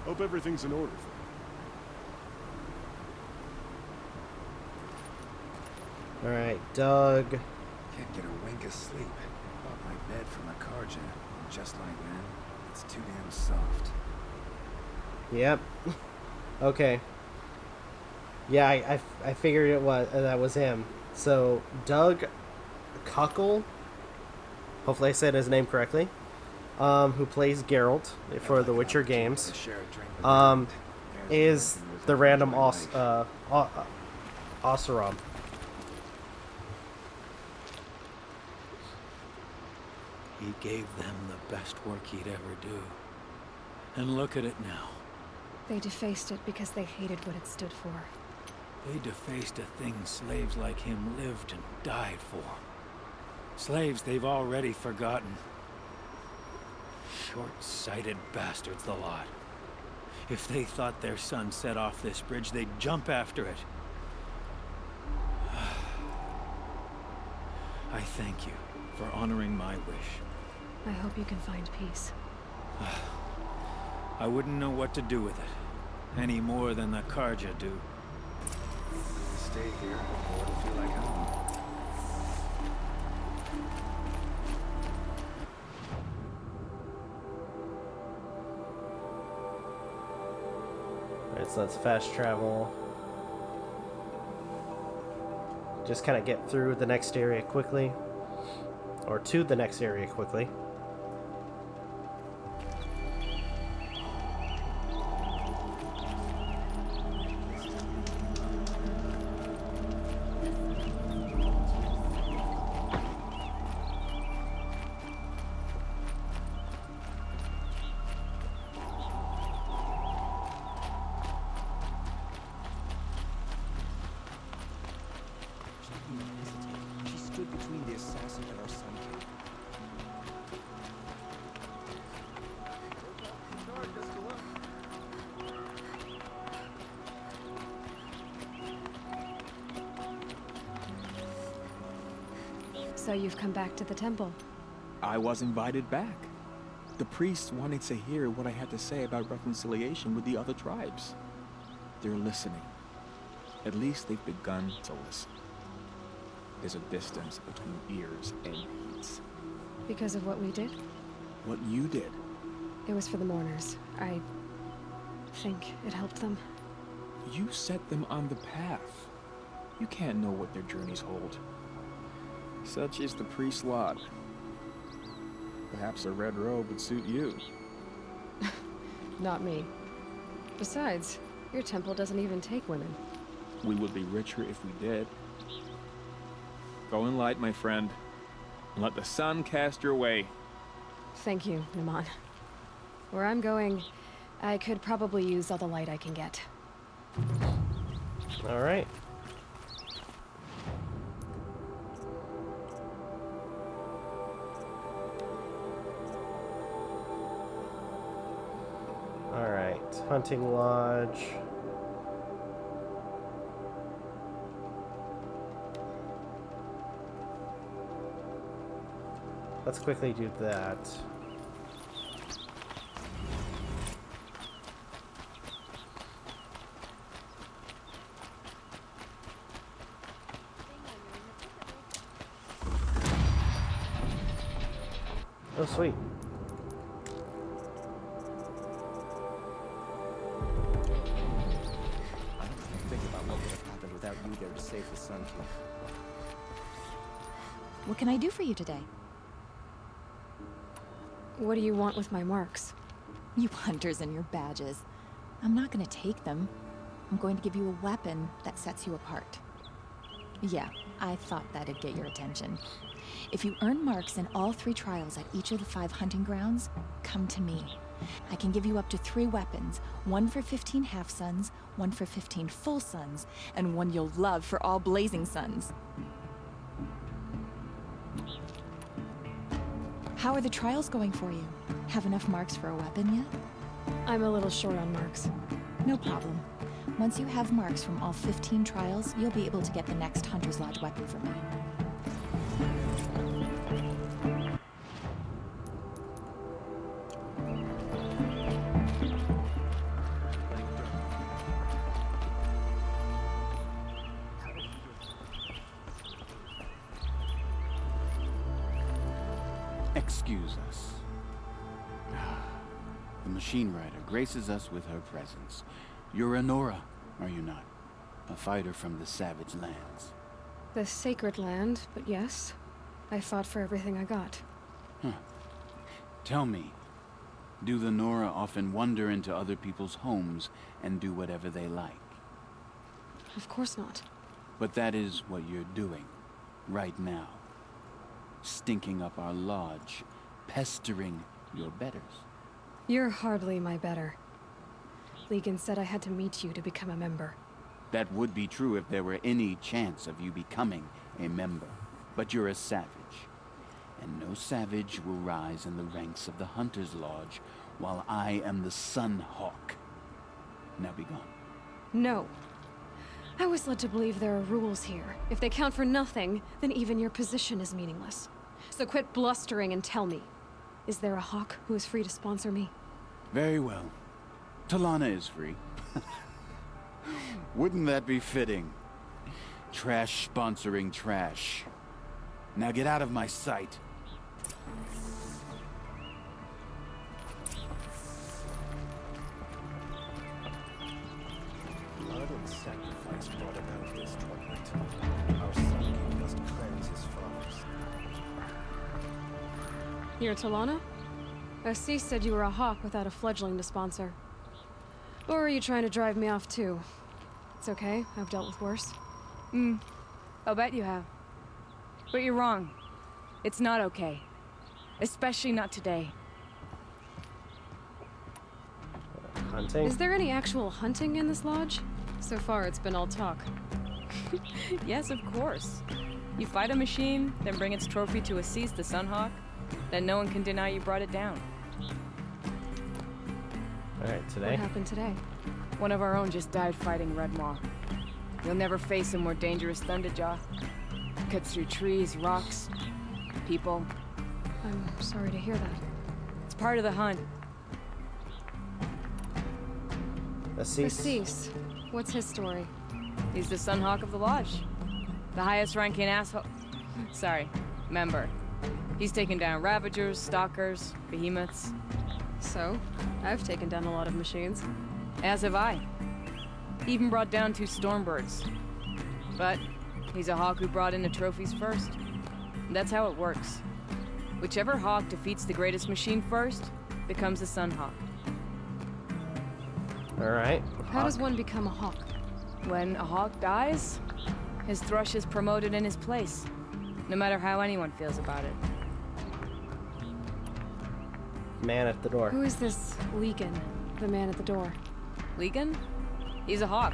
Hope everything's in order for you. Alright, Doug. Can't get a wink of sleep. Bought my bed from a Karja, and just like that, it's too damn soft. Yep. Okay. Yeah, I figured it was that was him. So Doug Cockle, hopefully I said his name correctly, who plays Geralt for the Witcher games, is the random Oseram. He gave them the best work he'd ever do. And look at it now. They defaced it because they hated what it stood for. They defaced a thing slaves like him lived and died for. Slaves they've already forgotten. Short-sighted bastards, the lot. If they thought their son set off this bridge, they'd jump after it. I thank you for honoring my wish. I hope you can find peace. I wouldn't know what to do with it, any more than the Karja do. Stay here, or it'll feel like home. Alright, so let's fast travel. Just kind of get through the next area quickly. Or to the next area quickly. So you've come back to the temple. I was invited back. The priests wanted to hear what I had to say about reconciliation with the other tribes. They're listening. At least they've begun to listen. There's a distance between ears and heads. Because of what we did? What you did. It was for the mourners. I think it helped them. You set them on the path. You can't know what their journeys hold. Such is the priest's lot. Perhaps a red robe would suit you. Not me. Besides, your temple doesn't even take women. We would be richer if we did. Go in light, my friend. And let the sun cast your way. Thank you, Naman. Where I'm going, I could probably use all the light I can get. All right. All right, hunting lodge. Let's quickly do that. Oh, sweet. Think about what would have happened without you there to save the Sun King. What can I do for you today? What do you want with my marks? You hunters and your badges. I'm not gonna take them. I'm going to give you a weapon that sets you apart. Yeah, I thought that'd get your attention. If you earn marks in all 3 trials at each of the 5 hunting grounds, come to me. I can give you up to 3 weapons, 1 for 15 half-suns, 1 for 15 full suns, and 1 you'll love for all blazing suns. How are the trials going for you? Have enough marks for a weapon yet? I'm a little short on marks. No problem. Once you have marks from all 15 trials, you'll be able to get the next Hunter's Lodge weapon from me. Excuse us. The machine rider graces us with her presence. You're a Nora, are you not? A fighter from the savage lands. The sacred land, but yes. I fought for everything I got. Huh. Tell me, do the Nora often wander into other people's homes and do whatever they like? Of course not. But that is what you're doing, right now. Stinking up our lodge, pestering your betters. You're hardly my better. Legan said I had to meet you to become a member. That would be true if there were any chance of you becoming a member. But you're a savage. And no savage will rise in the ranks of the Hunter's Lodge while I am the Sun Hawk. Now be gone. No. I was led to believe there are rules here. If they count for nothing, then even your position is meaningless. So quit blustering and tell me. Is there a hawk who is free to sponsor me? Very well. Talana is free. Wouldn't that be fitting? Trash sponsoring trash. Now get out of my sight. Blood and sacrifice brought about this torment. Our Sun King must cleanse his foes. You're Talana? Assis said you were a hawk without a fledgling to sponsor. Or are you trying to drive me off too? It's okay, I've dealt with worse. I'll bet you have. But you're wrong. It's not okay. Especially not today. Hunting? Is there any actual hunting in this lodge? So far, it's been all talk. Yes, of course. You fight a machine, then bring its trophy to Assis the Sunhawk, then no one can deny you brought it down. Alright, today? What happened today? One of our own just died fighting Red Maw. You'll never face a more dangerous Thunderjaw. Cuts through trees, rocks, people. I'm sorry to hear that. It's part of the hunt. Assis. What's his story? He's the Sunhawk of the Lodge. The highest ranking asshole... Sorry, member. He's taken down Ravagers, Stalkers, Behemoths. So, I've taken down a lot of machines. As have I. Even brought down 2 Stormbirds. But he's a hawk who brought in the trophies first. And that's how it works. Whichever hawk defeats the greatest machine first becomes a Sunhawk. Alright. How does one become a hawk? When a hawk dies, his thrush is promoted in his place, no matter how anyone feels about it. Man at the door. Who is this Legan, the man at the door? Legan? He's a hawk.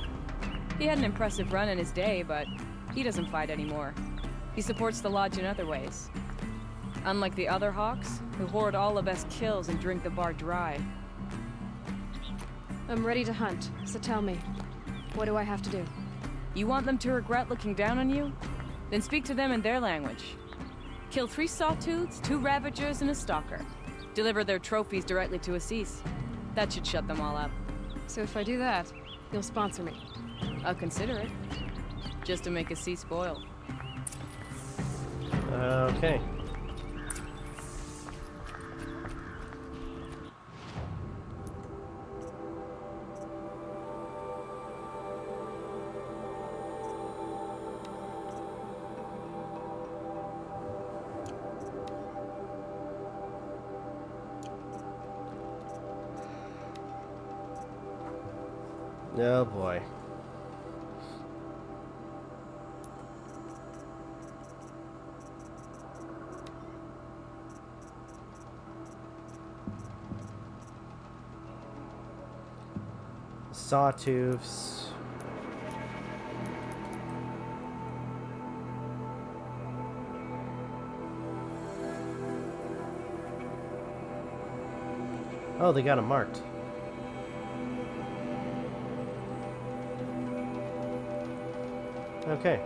He had an impressive run in his day, but he doesn't fight anymore. He supports the Lodge in other ways. Unlike the other hawks, who hoard all the best kills and drink the bar dry. I'm ready to hunt, so tell me, what do I have to do? You want them to regret looking down on you? Then speak to them in their language. Kill 3 Sawtooths, 2 Ravagers, and a Stalker. Deliver their trophies directly to Assis. That should shut them all up. So if I do that, you'll sponsor me? I'll consider it. Just to make Assis spoil. Okay. Oh boy. Sawtooths. Oh, they got them marked. Okay.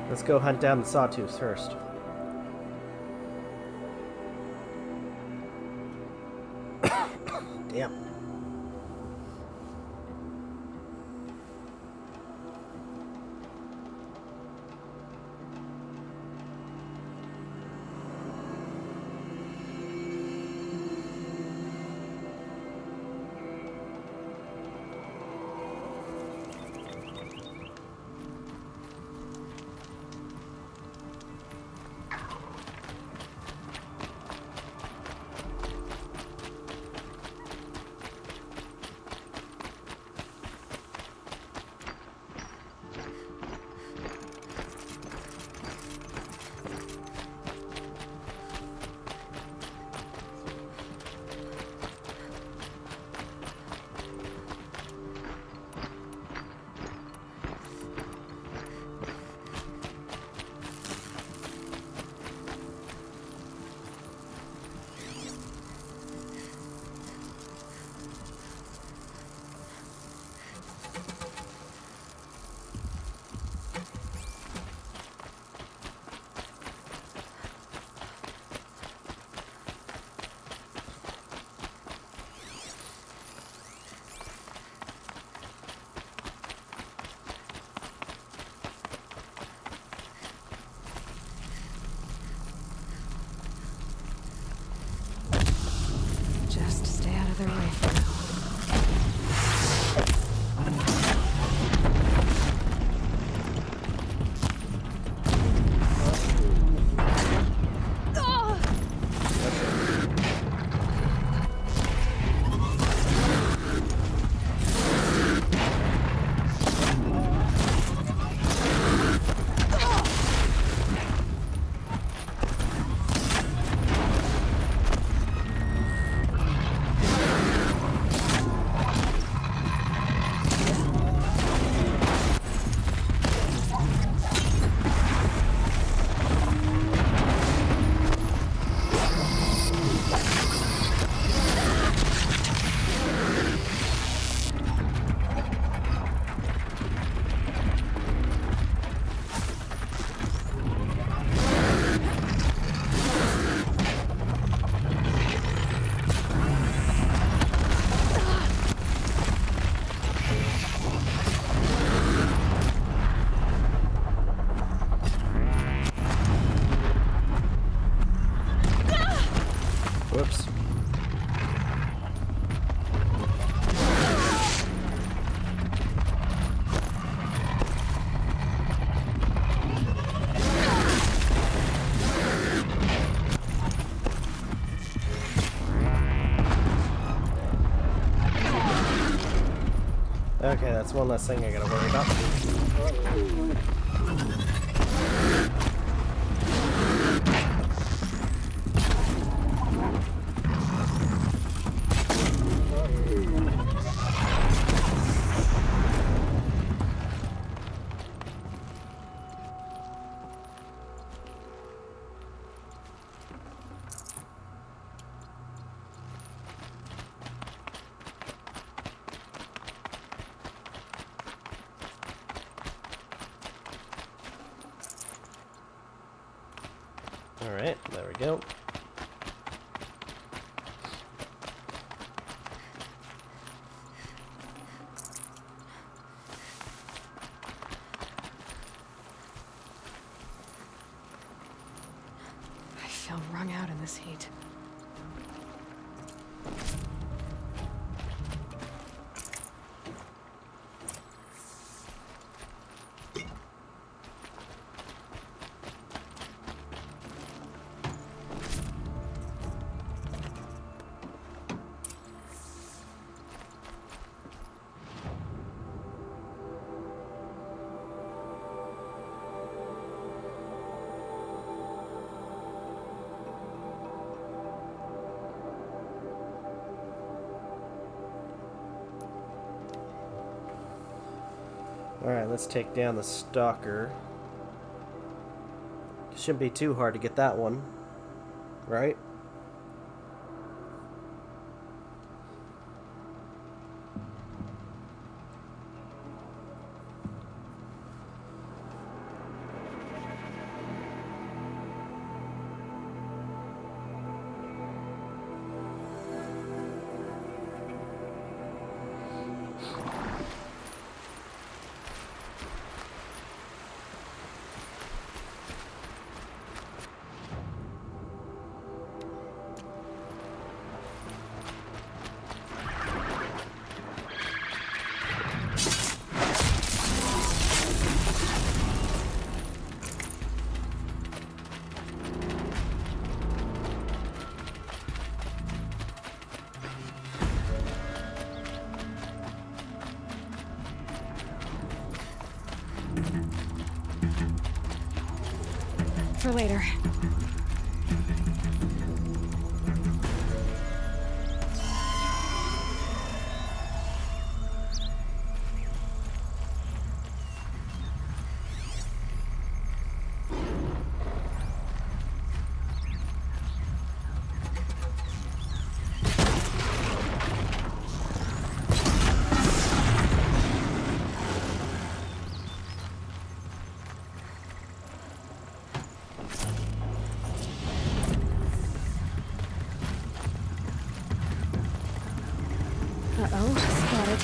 Let's go hunt down the Sawtooths first. Damn. Just stay out of their way for now. that's one less thing I gotta worry about. Alright, there we go. I feel wrung out in this heat. Alright, let's take down the stalker. Shouldn't be too hard to get that one, right? For later. Uh-oh, spotted.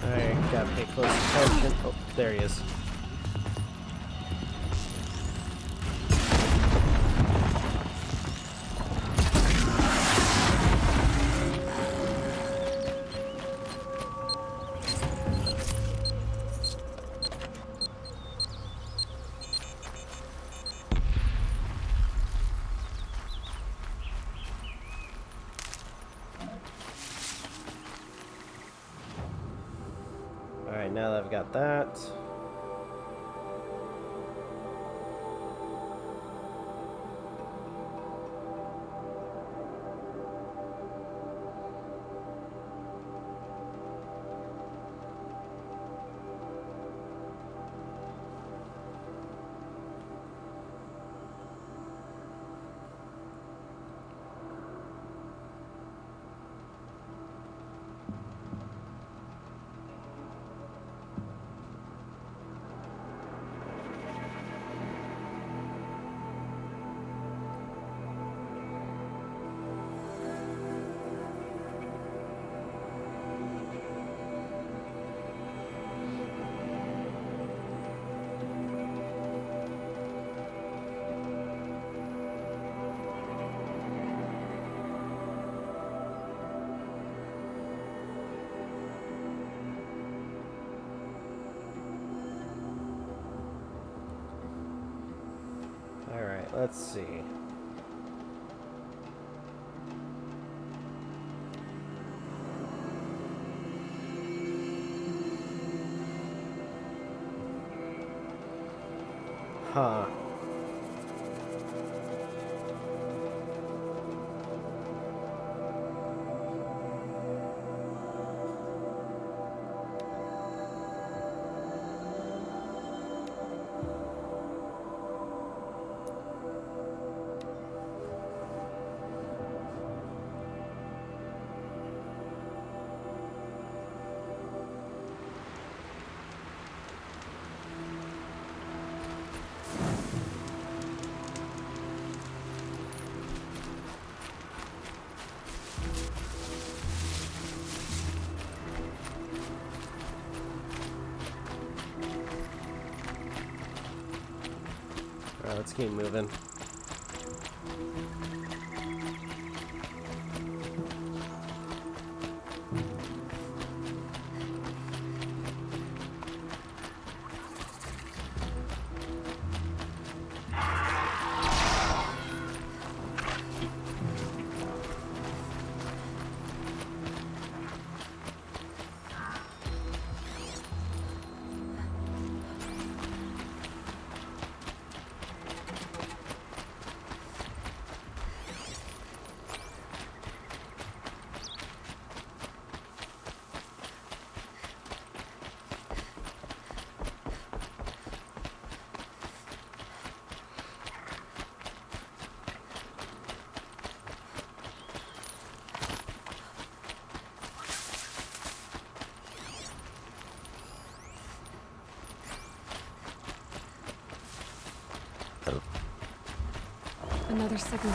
Alright, gotta pay close attention. Oh, there he is. Alright, now that I've got that. Let's see. Huh. Alright, let's keep moving. Another signal.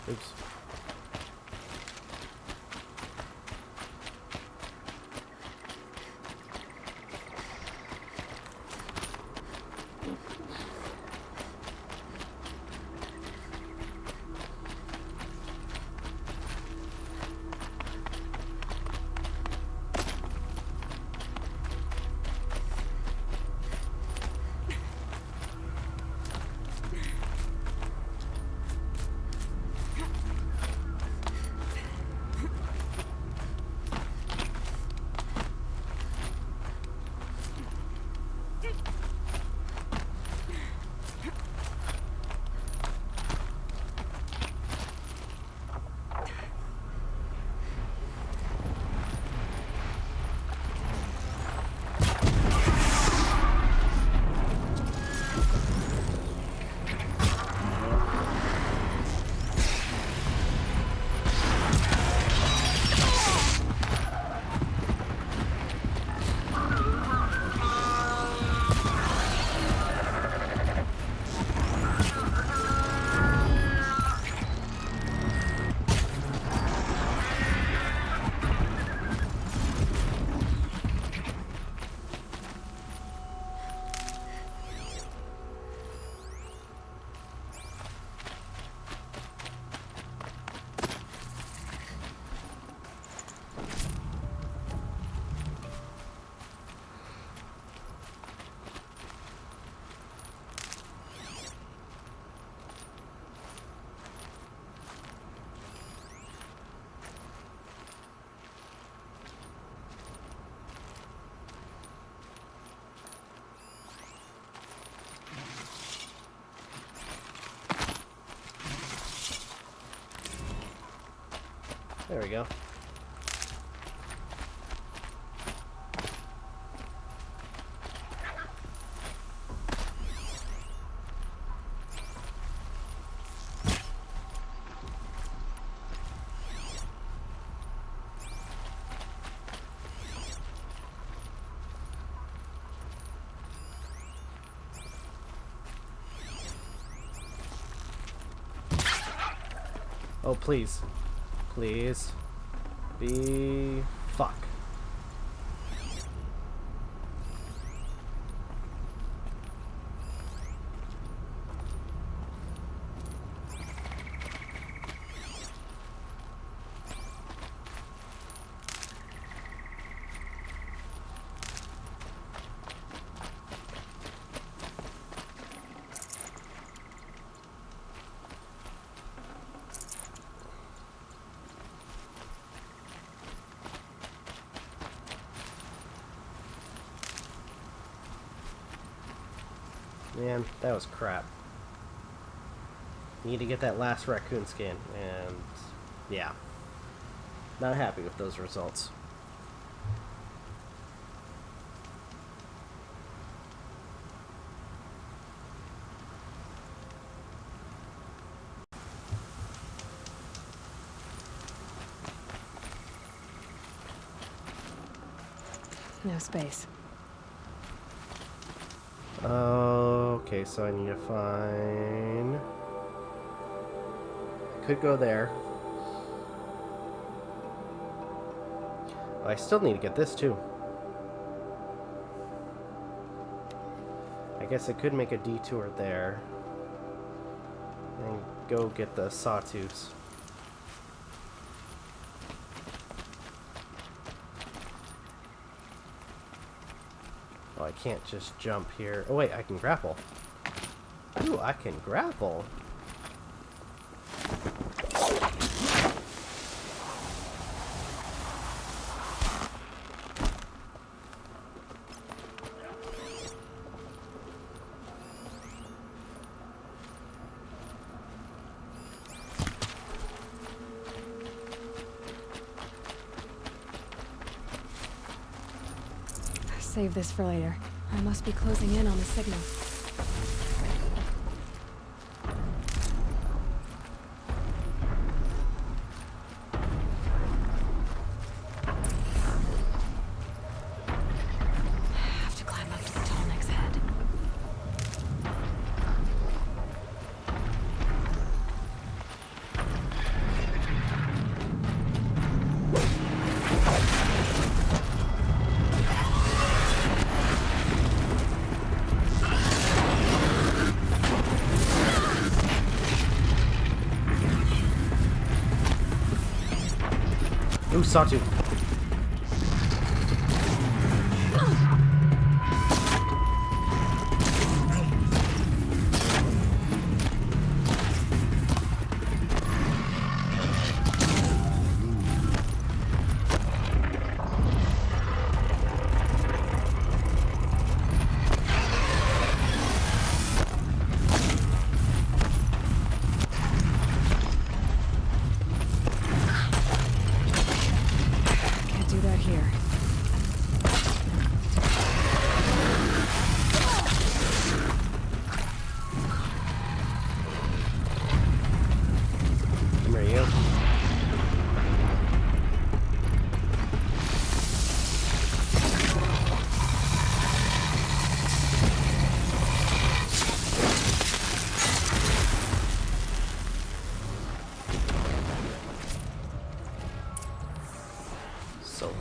Oops. There we go. Oh, please. Please. Be... Fuck. Man, that was crap. Need to get that last raccoon skin, and yeah. Not happy with those results. No space. Okay, so I need to find... I could go there. I still need to get this too. I guess I could make a detour there. And go get the sawtooths. Oh, I can't just jump here. Oh wait, I can grapple. Ooh, I can grapple. Save this for later. I must be closing in on the signal. Have to climb up to the tall neck's head. Ooh, sawtooth.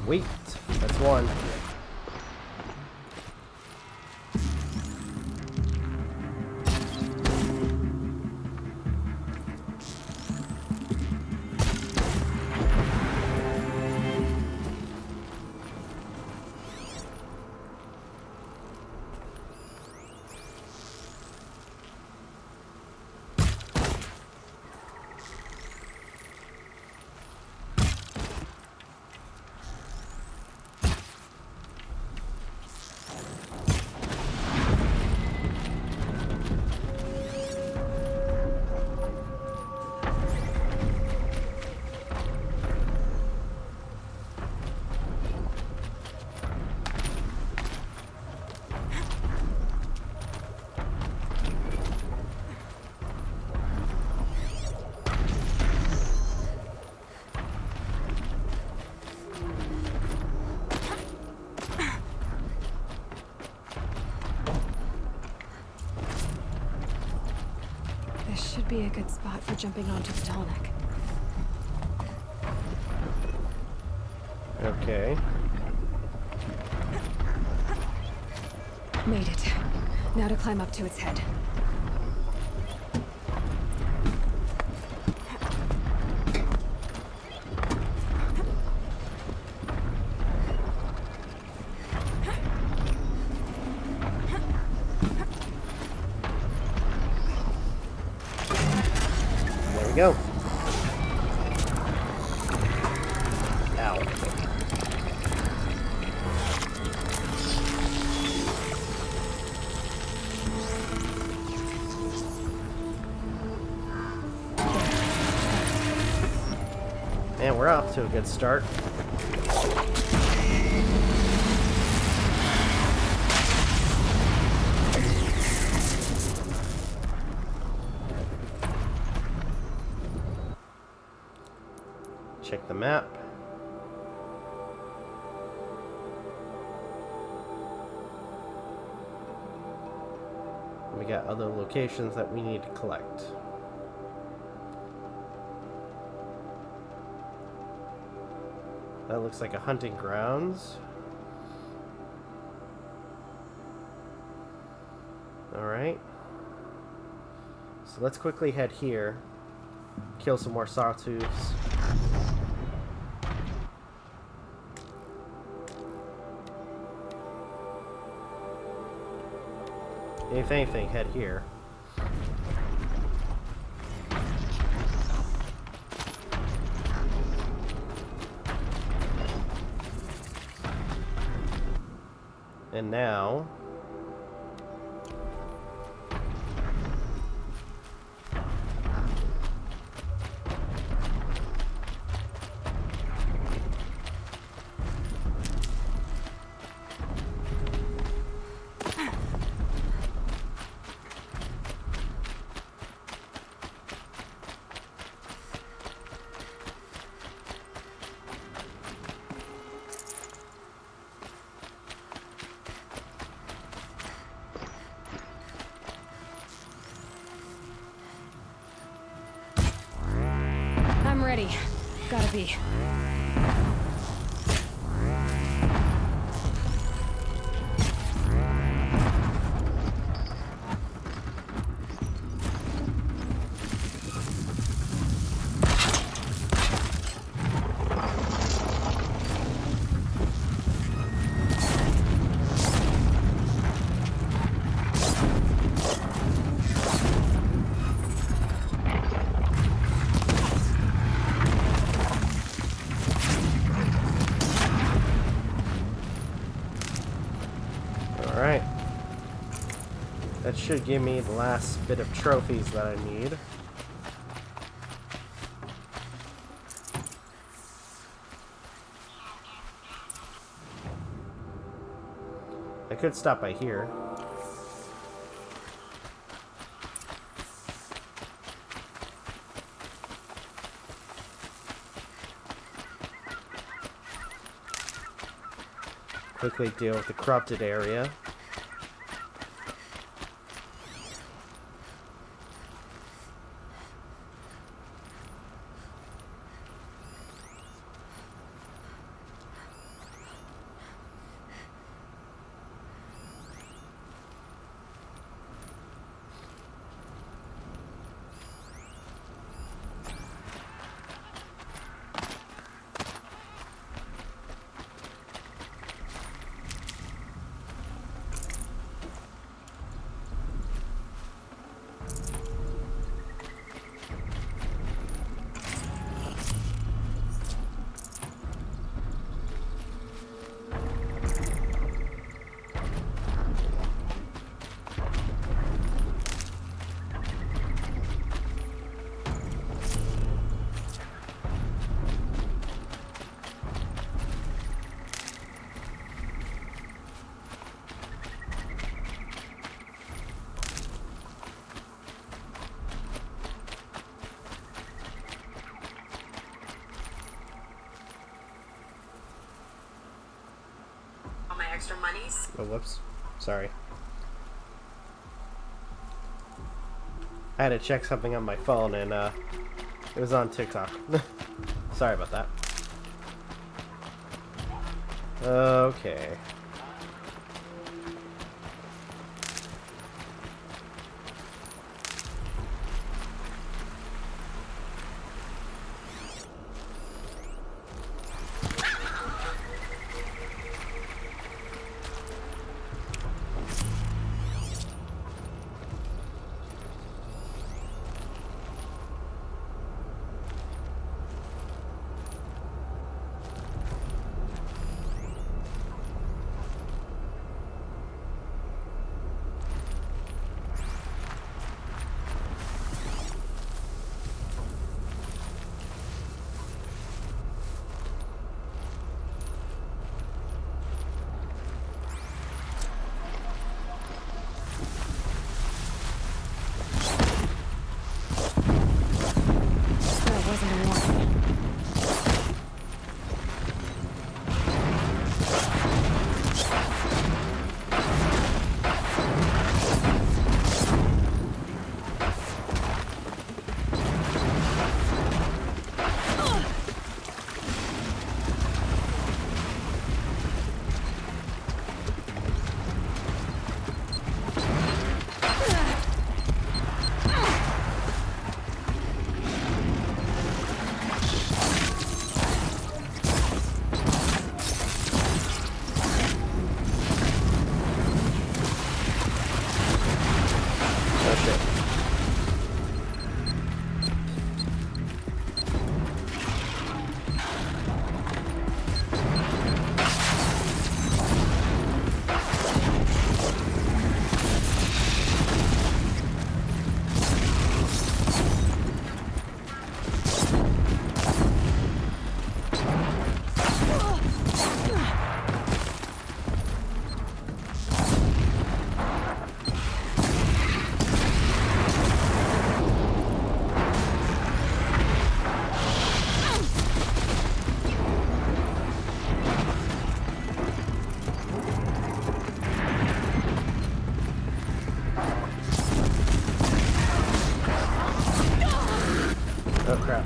Sweet. That's one. This should be a good spot for jumping onto the tall neck. Okay. Made it. Now to climb up to its head. There we go. Ow. Man, we're off to a good start. Check the map. We got other locations that we need to collect. That looks like a hunting grounds. Alright. So let's quickly head here. Kill some more sawtooths. If anything, head here. And now... I'm ready. Gotta be. Alright. That should give me the last bit of trophies that I need. I could stop by here. Quickly deal with the corrupted area. Extra monies. Oh, whoops. Sorry. I had to check something on my phone and it was on TikTok. Sorry about that. Okay. Oh crap.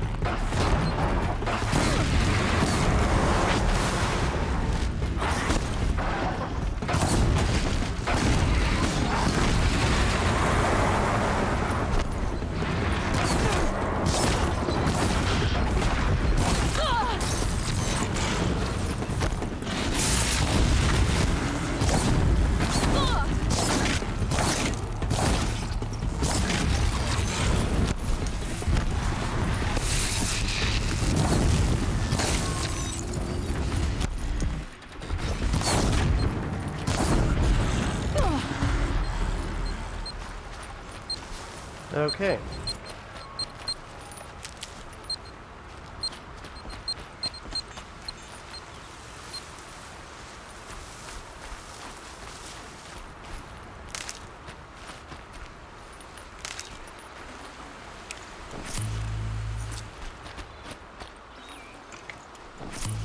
Okay.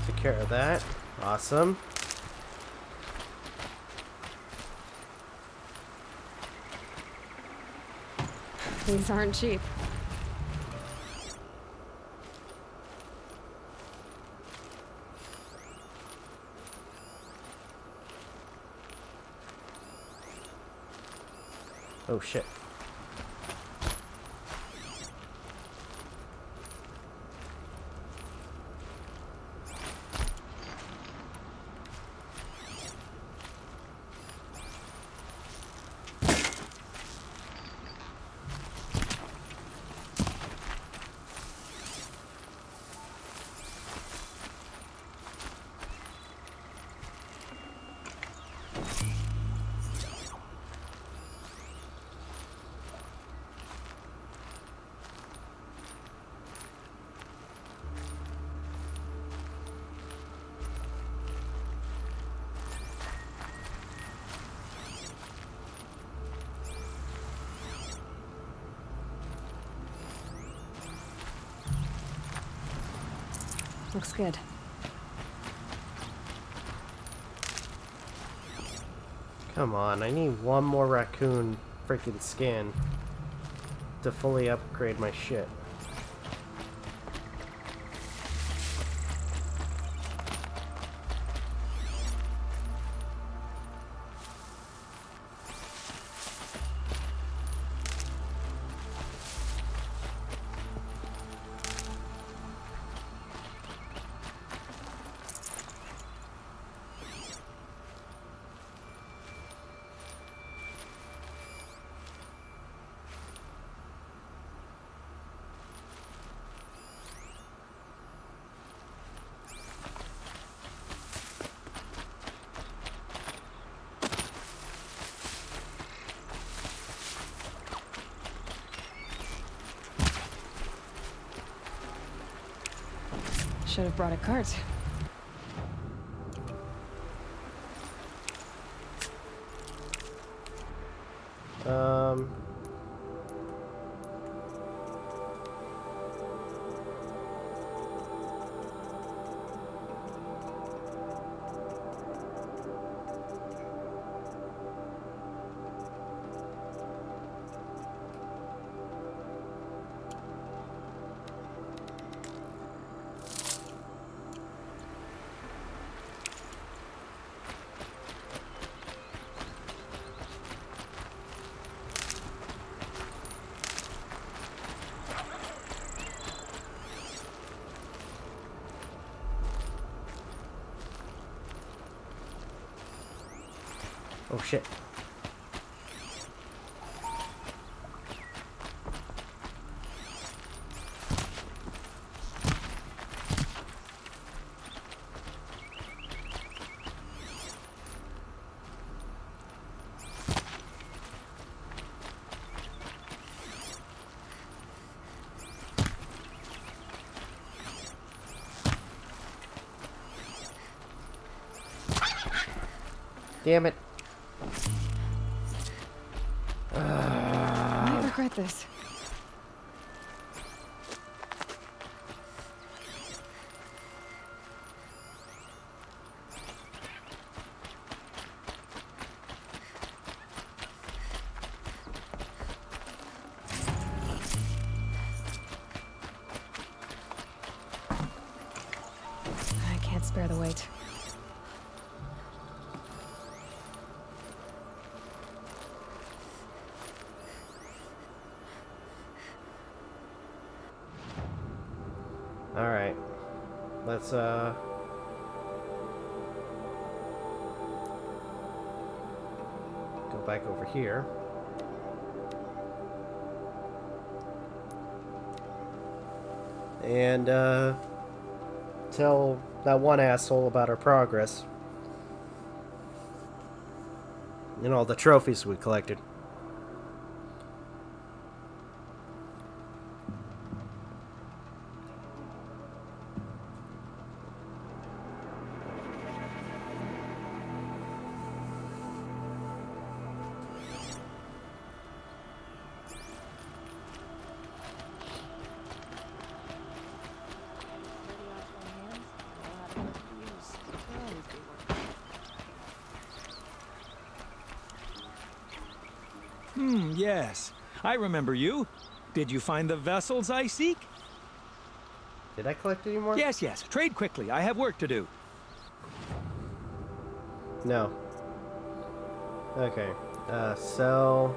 Take care of that. Awesome. These aren't cheap. Oh shit. Looks good. Come on, I need one more raccoon freaking skin to fully upgrade my shit. Should have brought a cart. Oh shit. Damn it. I might regret this. I can't spare the weight. Alright. Let's, go back over here. And, tell that one asshole about our progress. And all the trophies we collected. Yes. I remember you. Did you find the vessels I seek? Did I collect any more? Yes, yes. Trade quickly. I have work to do. No. Okay. Sell.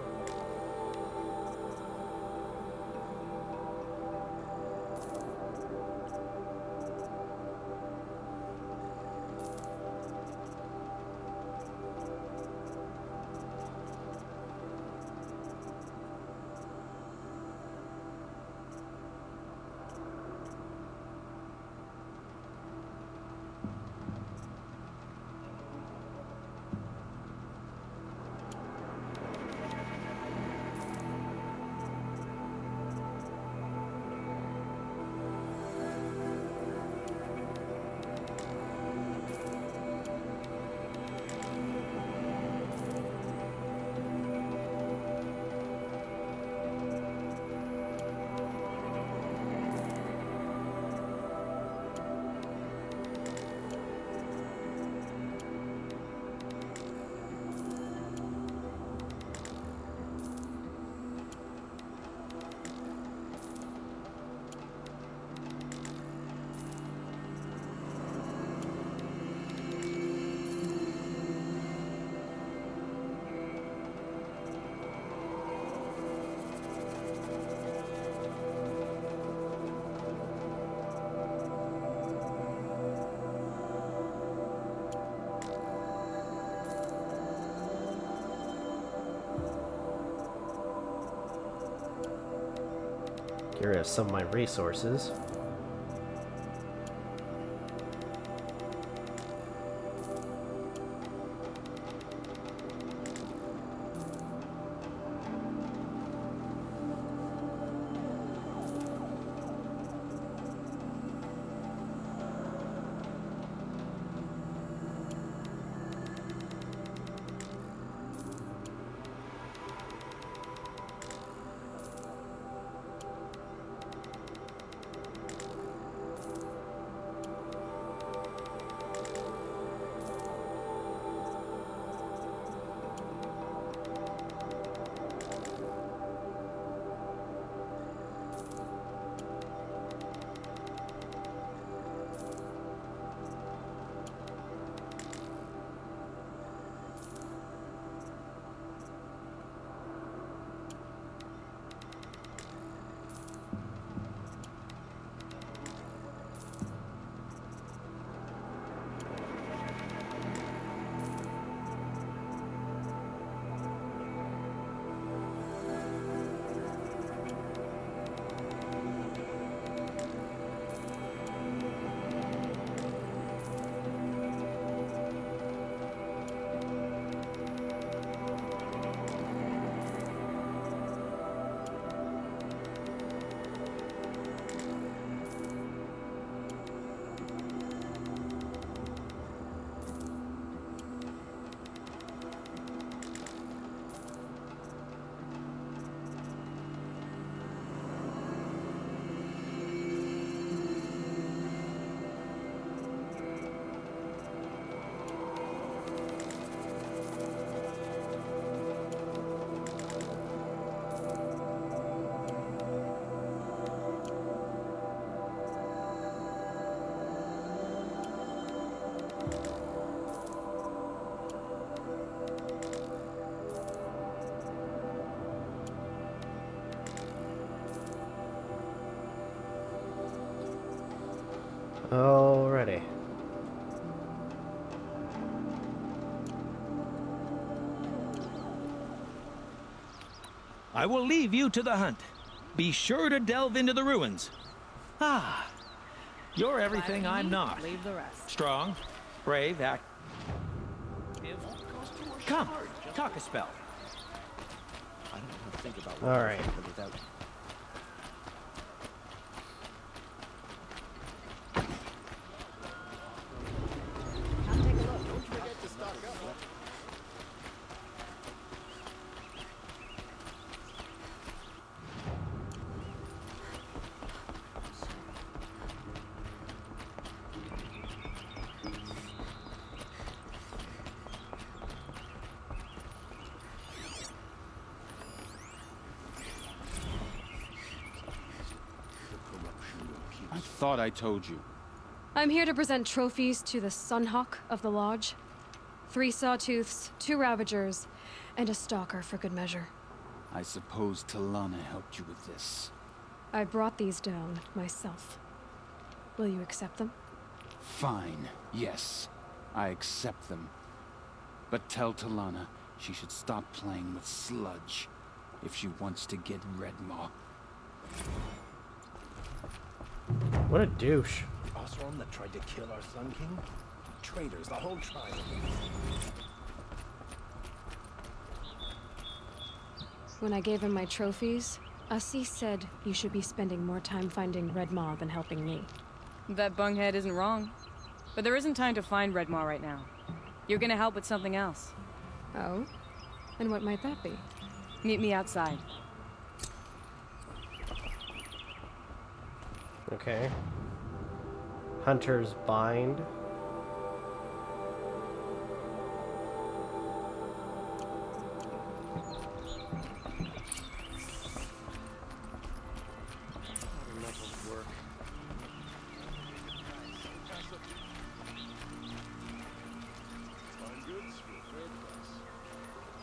Get rid of some of my resources. Alrighty. I will leave you to the hunt. Be sure to delve into the ruins. Ah, you're everything I'm not. Leave the rest. Strong, brave, active. Come, talk a spell. I don't want to think about All right. without. I thought I told you. I'm here to present trophies to the Sunhawk of the Lodge. 3 Sawtooths, 2 Ravagers, and a Stalker for good measure. I suppose Talana helped you with this. I brought these down myself. Will you accept them? Fine, yes. I accept them. But tell Talana she should stop playing with sludge if she wants to get Redmaw. What a douche. Osram that tried to kill our Sun King? Traitors, the whole tribe. When I gave him my trophies, Assis said you should be spending more time finding Redmaw than helping me. That bunghead isn't wrong. But there isn't time to find Redmaw right now. You're gonna help with something else. Oh? And what might that be? Meet me outside. Okay. Hunter's Bind.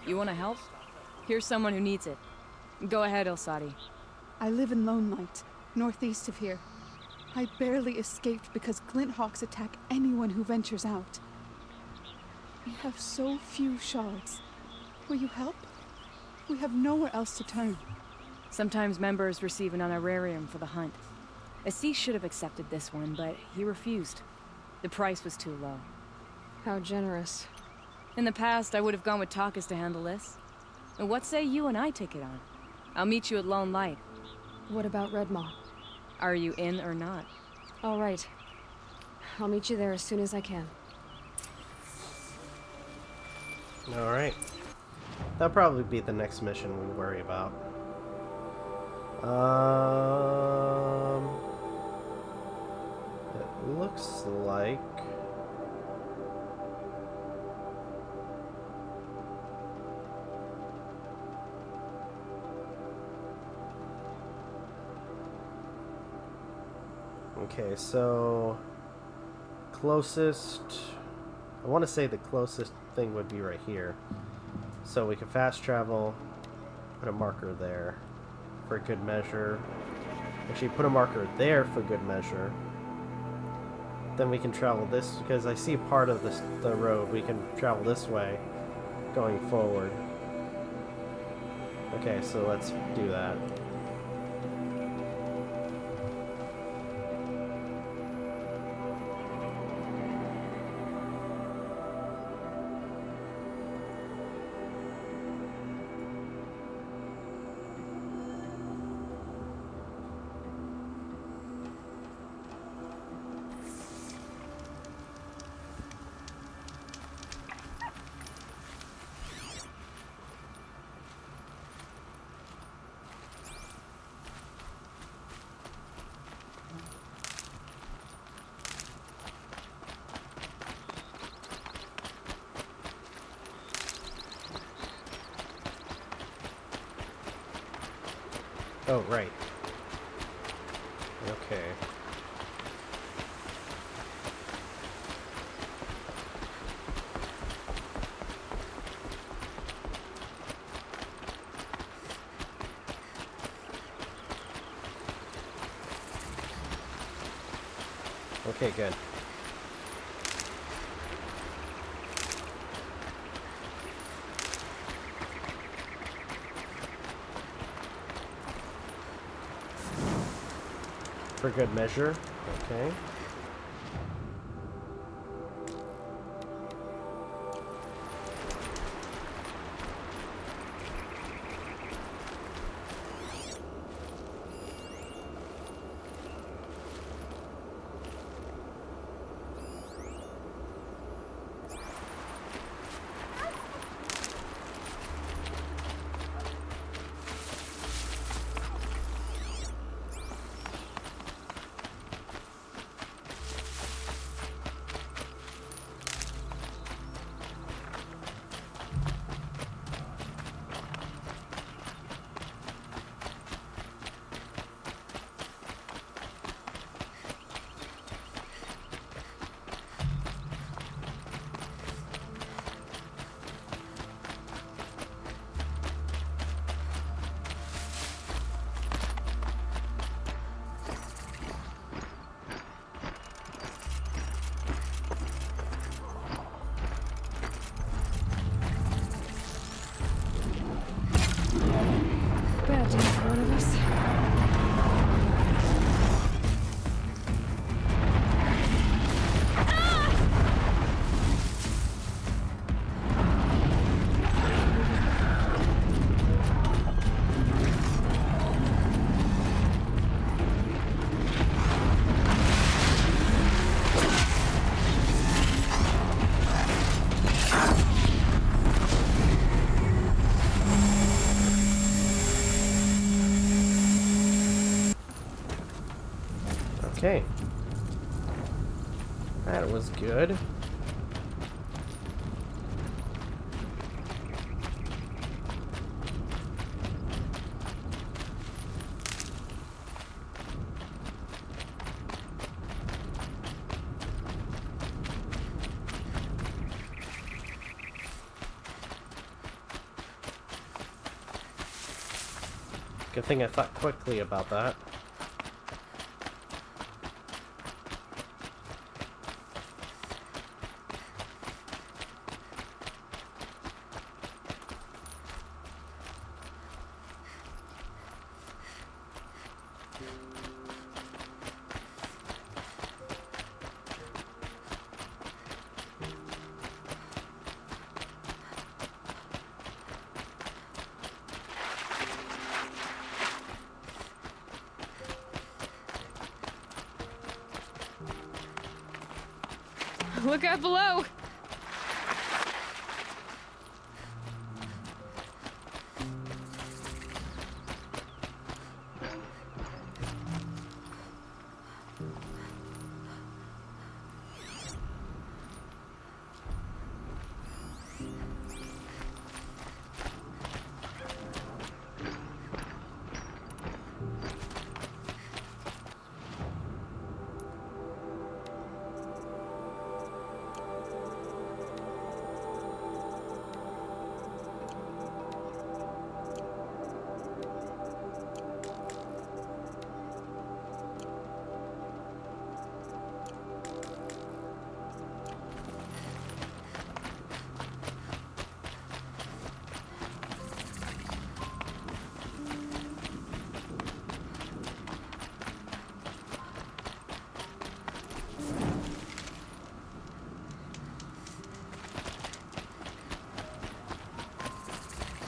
You wanna help? Here's someone who needs it. Go ahead, Elsadi. I live in Lone Light, northeast of here. I barely escaped because Glint Hawks attack anyone who ventures out. We have so few shards. Will you help? We have nowhere else to turn. Sometimes members receive an honorarium for the hunt. Assis should have accepted this one, but he refused. The price was too low. How generous. In the past, I would have gone with Takas to handle this. And what say you and I take it on? I'll meet you at Lone Light. What about Redmaw? Are you in or not? All right. I'll meet you there as soon as I can. All right. That'll probably be the next mission we worry about. It looks like... Okay, so closest, I want to say the closest thing would be right here. So we can fast travel, put a marker there for good measure. Actually, put a marker there for good measure. Then we can travel this, because I see part of this, the road. We can travel this way going forward. Okay, so let's do that. Oh, right. Okay. Okay, good. For good measure. Okay. Bad day for one of us. Okay. That was good. Good thing I thought quickly about that. Look out below!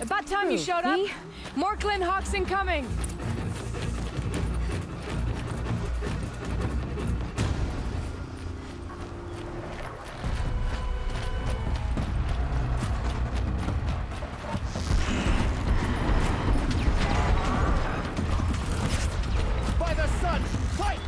About time you showed up. More Glen Hawks incoming. By the sun, fight!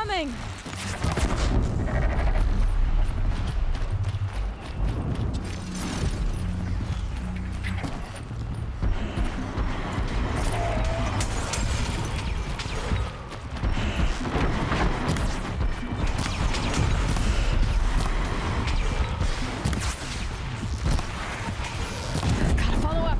coming! Gotta follow up.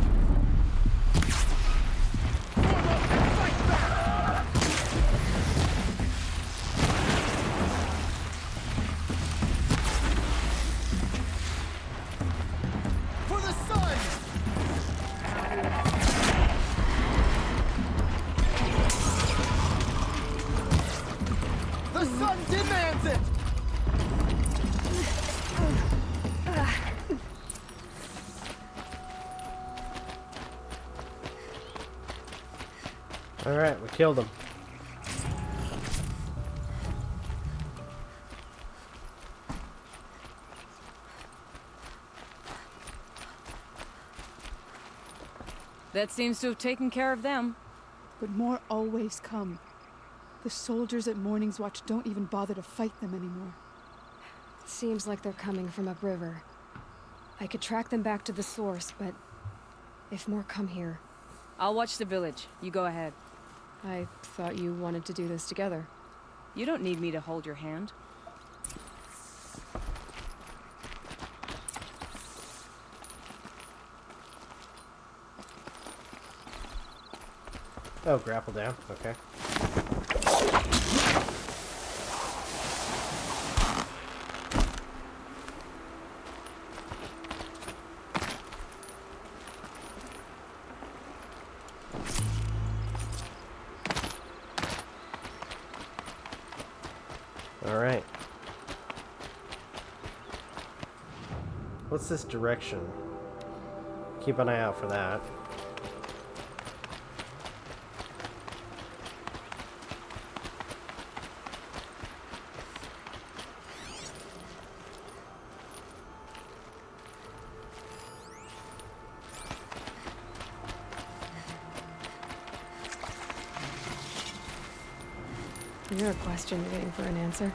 For the sun! The sun demands it! Alright, we killed him. That seems to have taken care of them. But more always come. The soldiers at Morning's Watch don't even bother to fight them anymore. Seems like they're coming from upriver. I could track them back to the source, but if more come here... I'll watch the village. You go ahead. I thought you wanted to do this together. You don't need me to hold your hand. Oh, grapple down. Okay. All right. What's this direction? Keep an eye out for that. You're a question waiting for an answer.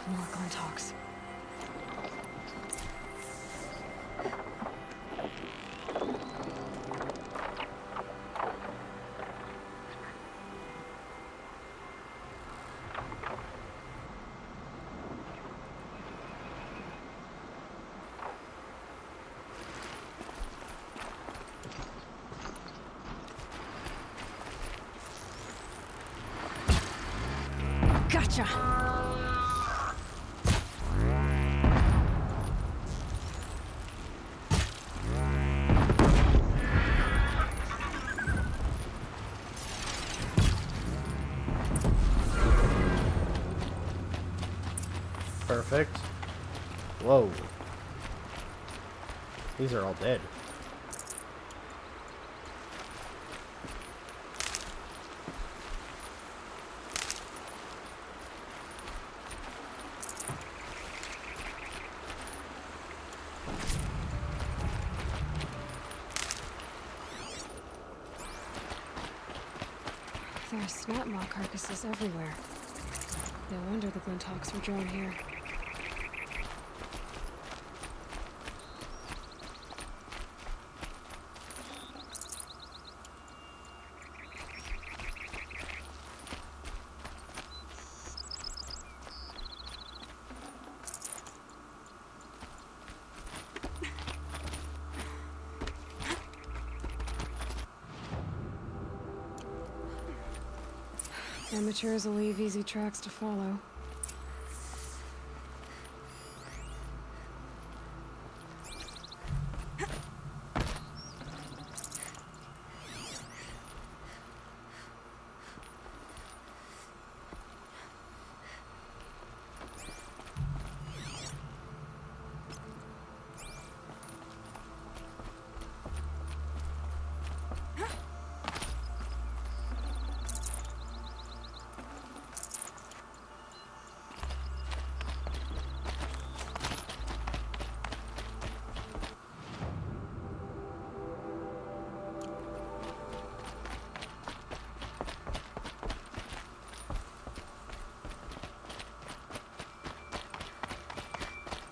More Glinthawks. Gotcha! Perfect. Whoa. These are all dead. There are snap maw carcasses everywhere. No wonder the Glinthawks were drawn here. Amateurs will leave easy tracks to follow.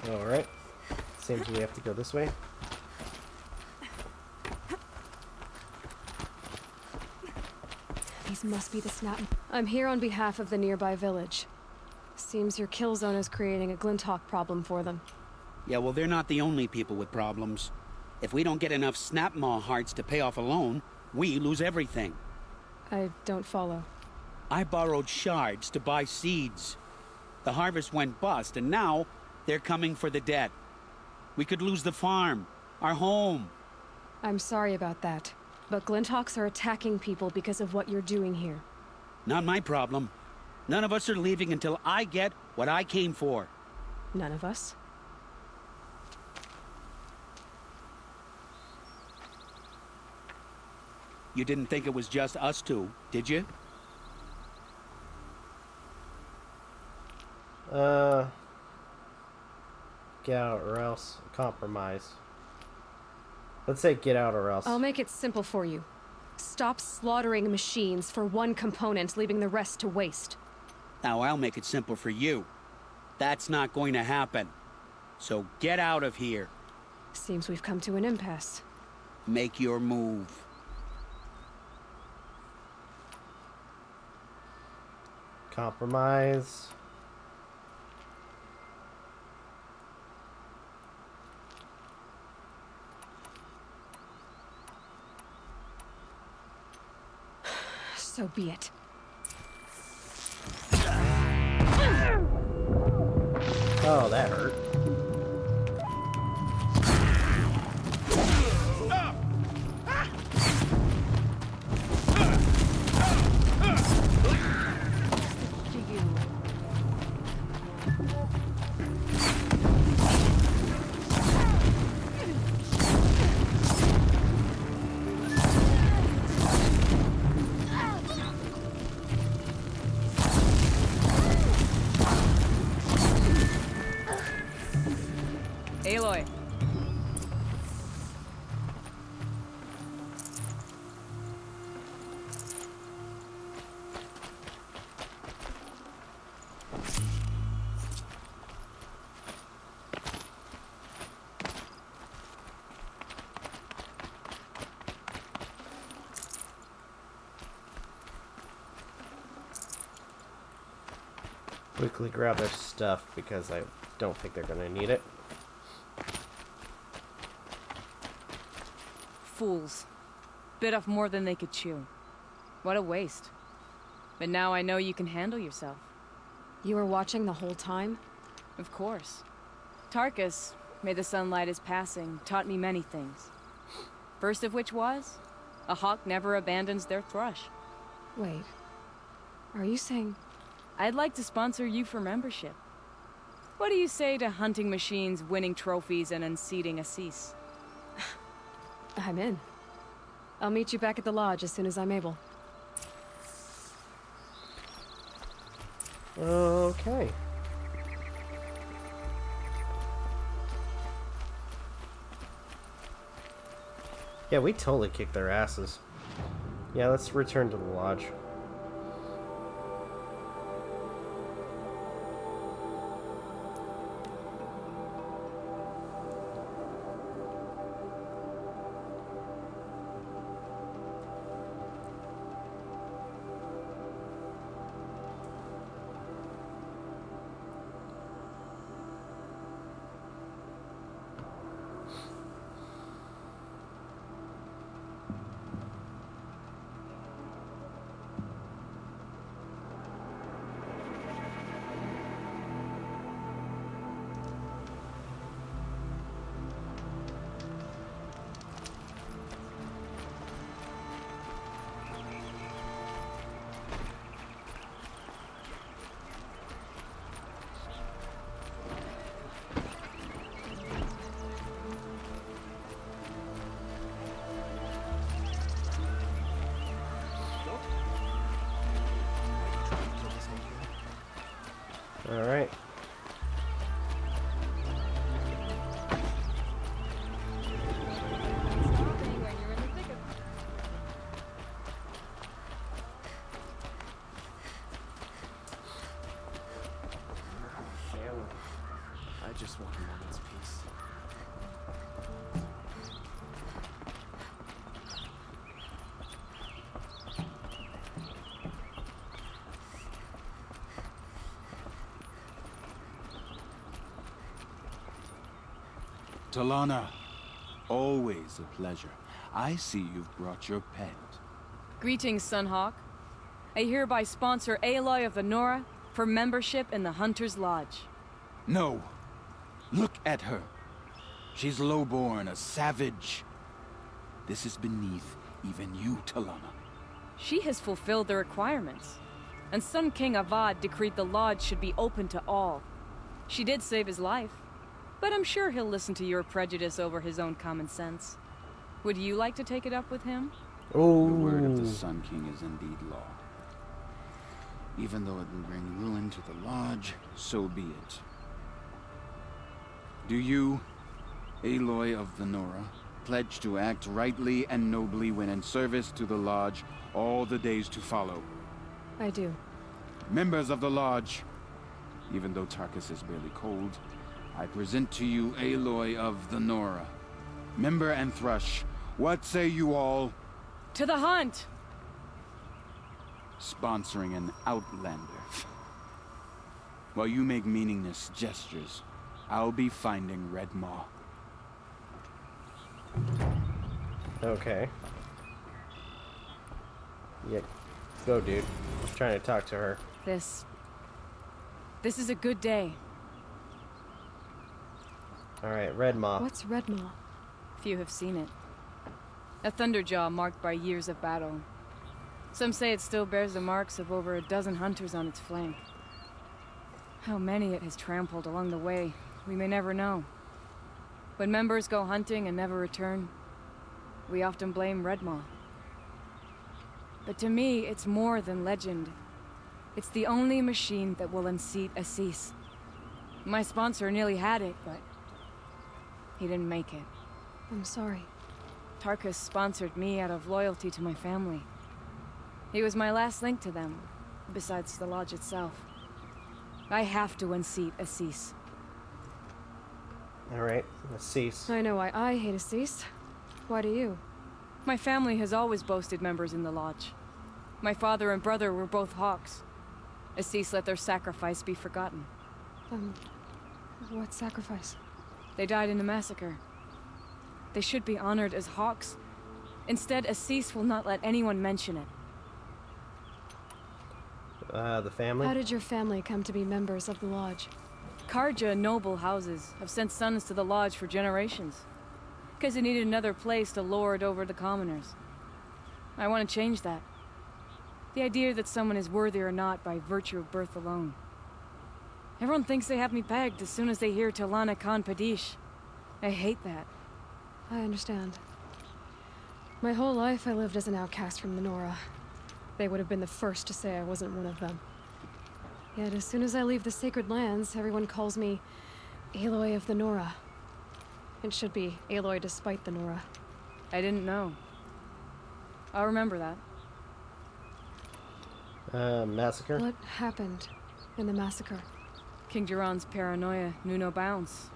Alright. Seems we have to go this way. These must be the snap. I'm here on behalf of the nearby village. Seems your kill zone is creating a Glinthawk problem for them. Yeah, well, they're not the only people with problems. If we don't get enough Snapmaw hearts to pay off a loan, we lose everything. I don't follow. I borrowed shards to buy seeds. The harvest went bust, and now they're coming for the debt. We could lose the farm, our home. I'm sorry about that, but Glinthawks are attacking people because of what you're doing here. Not my problem. None of us are leaving until I get what I came for. None of us? You didn't think it was just us two, did you? Get out or else. Compromise. Let's say get out or else. I'll make it simple for you. Stop slaughtering machines for one component, leaving the rest to waste. Now I'll make it simple for you. That's not going to happen. So get out of here. Seems we've come to an impasse. Make your move. Compromise. So be it. Oh, that hurt. Aloy. Quickly grab their stuff because I don't think they're gonna need it. Fools. Bit off more than they could chew. What a waste. But now I know you can handle yourself. You were watching the whole time? Of course. Tarkus, may the sunlight is passing, taught me many things. First of which was, a hawk never abandons their thrush. Wait. Are you saying... I'd like to sponsor you for membership. What do you say to hunting machines, winning trophies, and unseating Assis? I'm in. I'll meet you back at the lodge as soon as I'm able. Okay. Yeah, we totally kicked their asses. Yeah, let's return to the lodge. All right. I just want a moment Talana, always a pleasure. I see you've brought your pet. Greetings, Sunhawk. I hereby sponsor Aloy of the Nora for membership in the Hunter's Lodge. No. Look at her. She's lowborn, a savage. This is beneath even you, Talana. She has fulfilled the requirements. And Sun King Avad decreed the Lodge should be open to all. She did save his life. But I'm sure he'll listen to your prejudice over his own common sense. Would you like to take it up with him? Oh. The word of the Sun King is indeed law. Even though it will bring ruin to the Lodge, so be it. Do you, Aloy of the Nora, pledge to act rightly and nobly when in service to the Lodge all the days to follow? I do. Members of the Lodge, even though Tarkus is barely cold, I present to you Aloy of the Nora. Member and Thrush, what say you all? To the hunt! Sponsoring an outlander. While you make meaningless gestures, I'll be finding Red Maw. Okay. Yeah, go, dude. I'm trying to talk to her. This is a good day. Alright, Red Maw. What's Red Maw? Few have seen it. A thunderjaw marked by years of battle. Some say it still bears the marks of over a dozen hunters on its flank. How many it has trampled along the way, we may never know. When members go hunting and never return, we often blame Red Maw. But to me, it's more than legend. It's the only machine that will unseat Assis. My sponsor nearly had it, but he didn't make it. I'm sorry. Tarkus sponsored me out of loyalty to my family. He was my last link to them, besides the Lodge itself. I have to unseat Assis. Alright, Assis. I know why I hate Assis. Why do you? My family has always boasted members in the Lodge. My father and brother were both Hawks. Assis let their sacrifice be forgotten. What sacrifice? They died in a massacre. They should be honored as Hawks. Instead, Assis will not let anyone mention it. The family? How did your family come to be members of the Lodge? Karja noble houses have sent sons to the Lodge for generations. Because they needed another place to lord over the commoners. I want to change that. The idea that someone is worthy or not by virtue of birth alone. Everyone thinks they have me pegged as soon as they hear Talana Khan Padish. I hate that. I understand. My whole life I lived as an outcast from the Nora. They would have been the first to say I wasn't one of them. Yet as soon as I leave the sacred lands, everyone calls me Aloy of the Nora. It should be Aloy despite the Nora. I didn't know. I'll remember that. Massacre? What happened in the massacre? King Jiran's paranoia knew no bounds.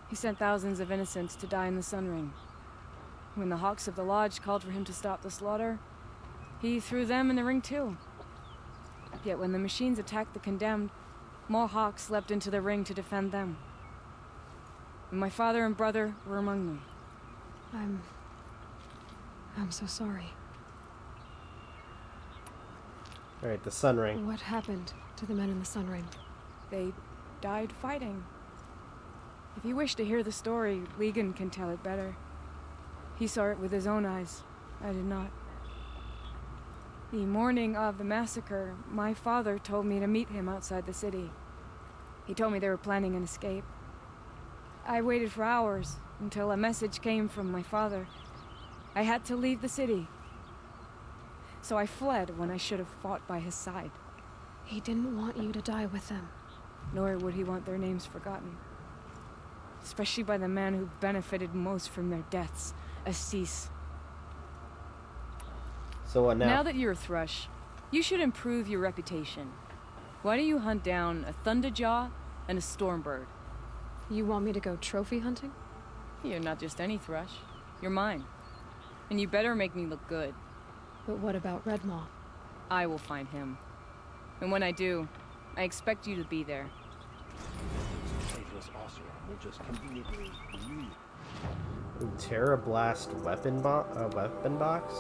He sent thousands of innocents to die in the Sun Ring. When the Hawks of the Lodge called for him to stop the slaughter, he threw them in the ring too. Yet when the machines attacked the condemned, more Hawks leapt into the ring to defend them. And my father and brother were among them. I'm so sorry. Alright, the Sun Ring. What happened to the men in the Sun Ring? They died fighting. If you wish to hear the story, Legan can tell it better. He saw it with his own eyes. I did not. The morning of the massacre, my father told me to meet him outside the city. He told me they were planning an escape. I waited for hours until a message came from my father. I had to leave the city. So I fled when I should have fought by his side. He didn't want you to die with them. Nor would he want their names forgotten. Especially by the man who benefited most from their deaths, Assis. So what now? Now that you're a Thrush, you should improve your reputation. Why don't you hunt down a Thunderjaw and a Stormbird? You want me to go trophy hunting? You're not just any Thrush. You're mine. And you better make me look good. But what about Red Maw? I will find him. And when I do, I expect you to be there. useless Oseram will just conveniently leave. Terra Blast weapon box?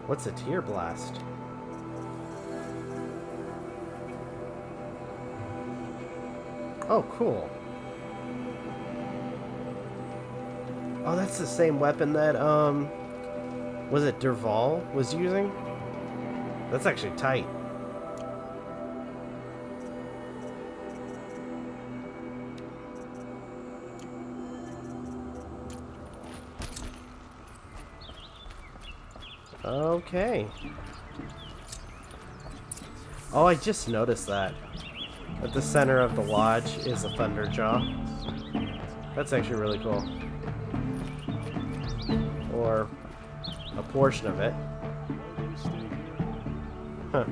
What's a tear blast? Oh, cool. Oh, that's the same weapon that, was it Derval was using? That's actually tight. Okay. Oh, I just noticed that. At the center of the lodge is a Thunderjaw. That's actually really cool. Or a portion of it. Huh.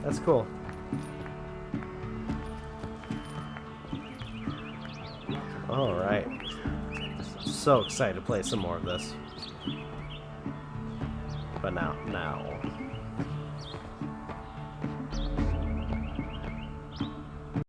That's cool. Alright. So excited to play some more of this. But now.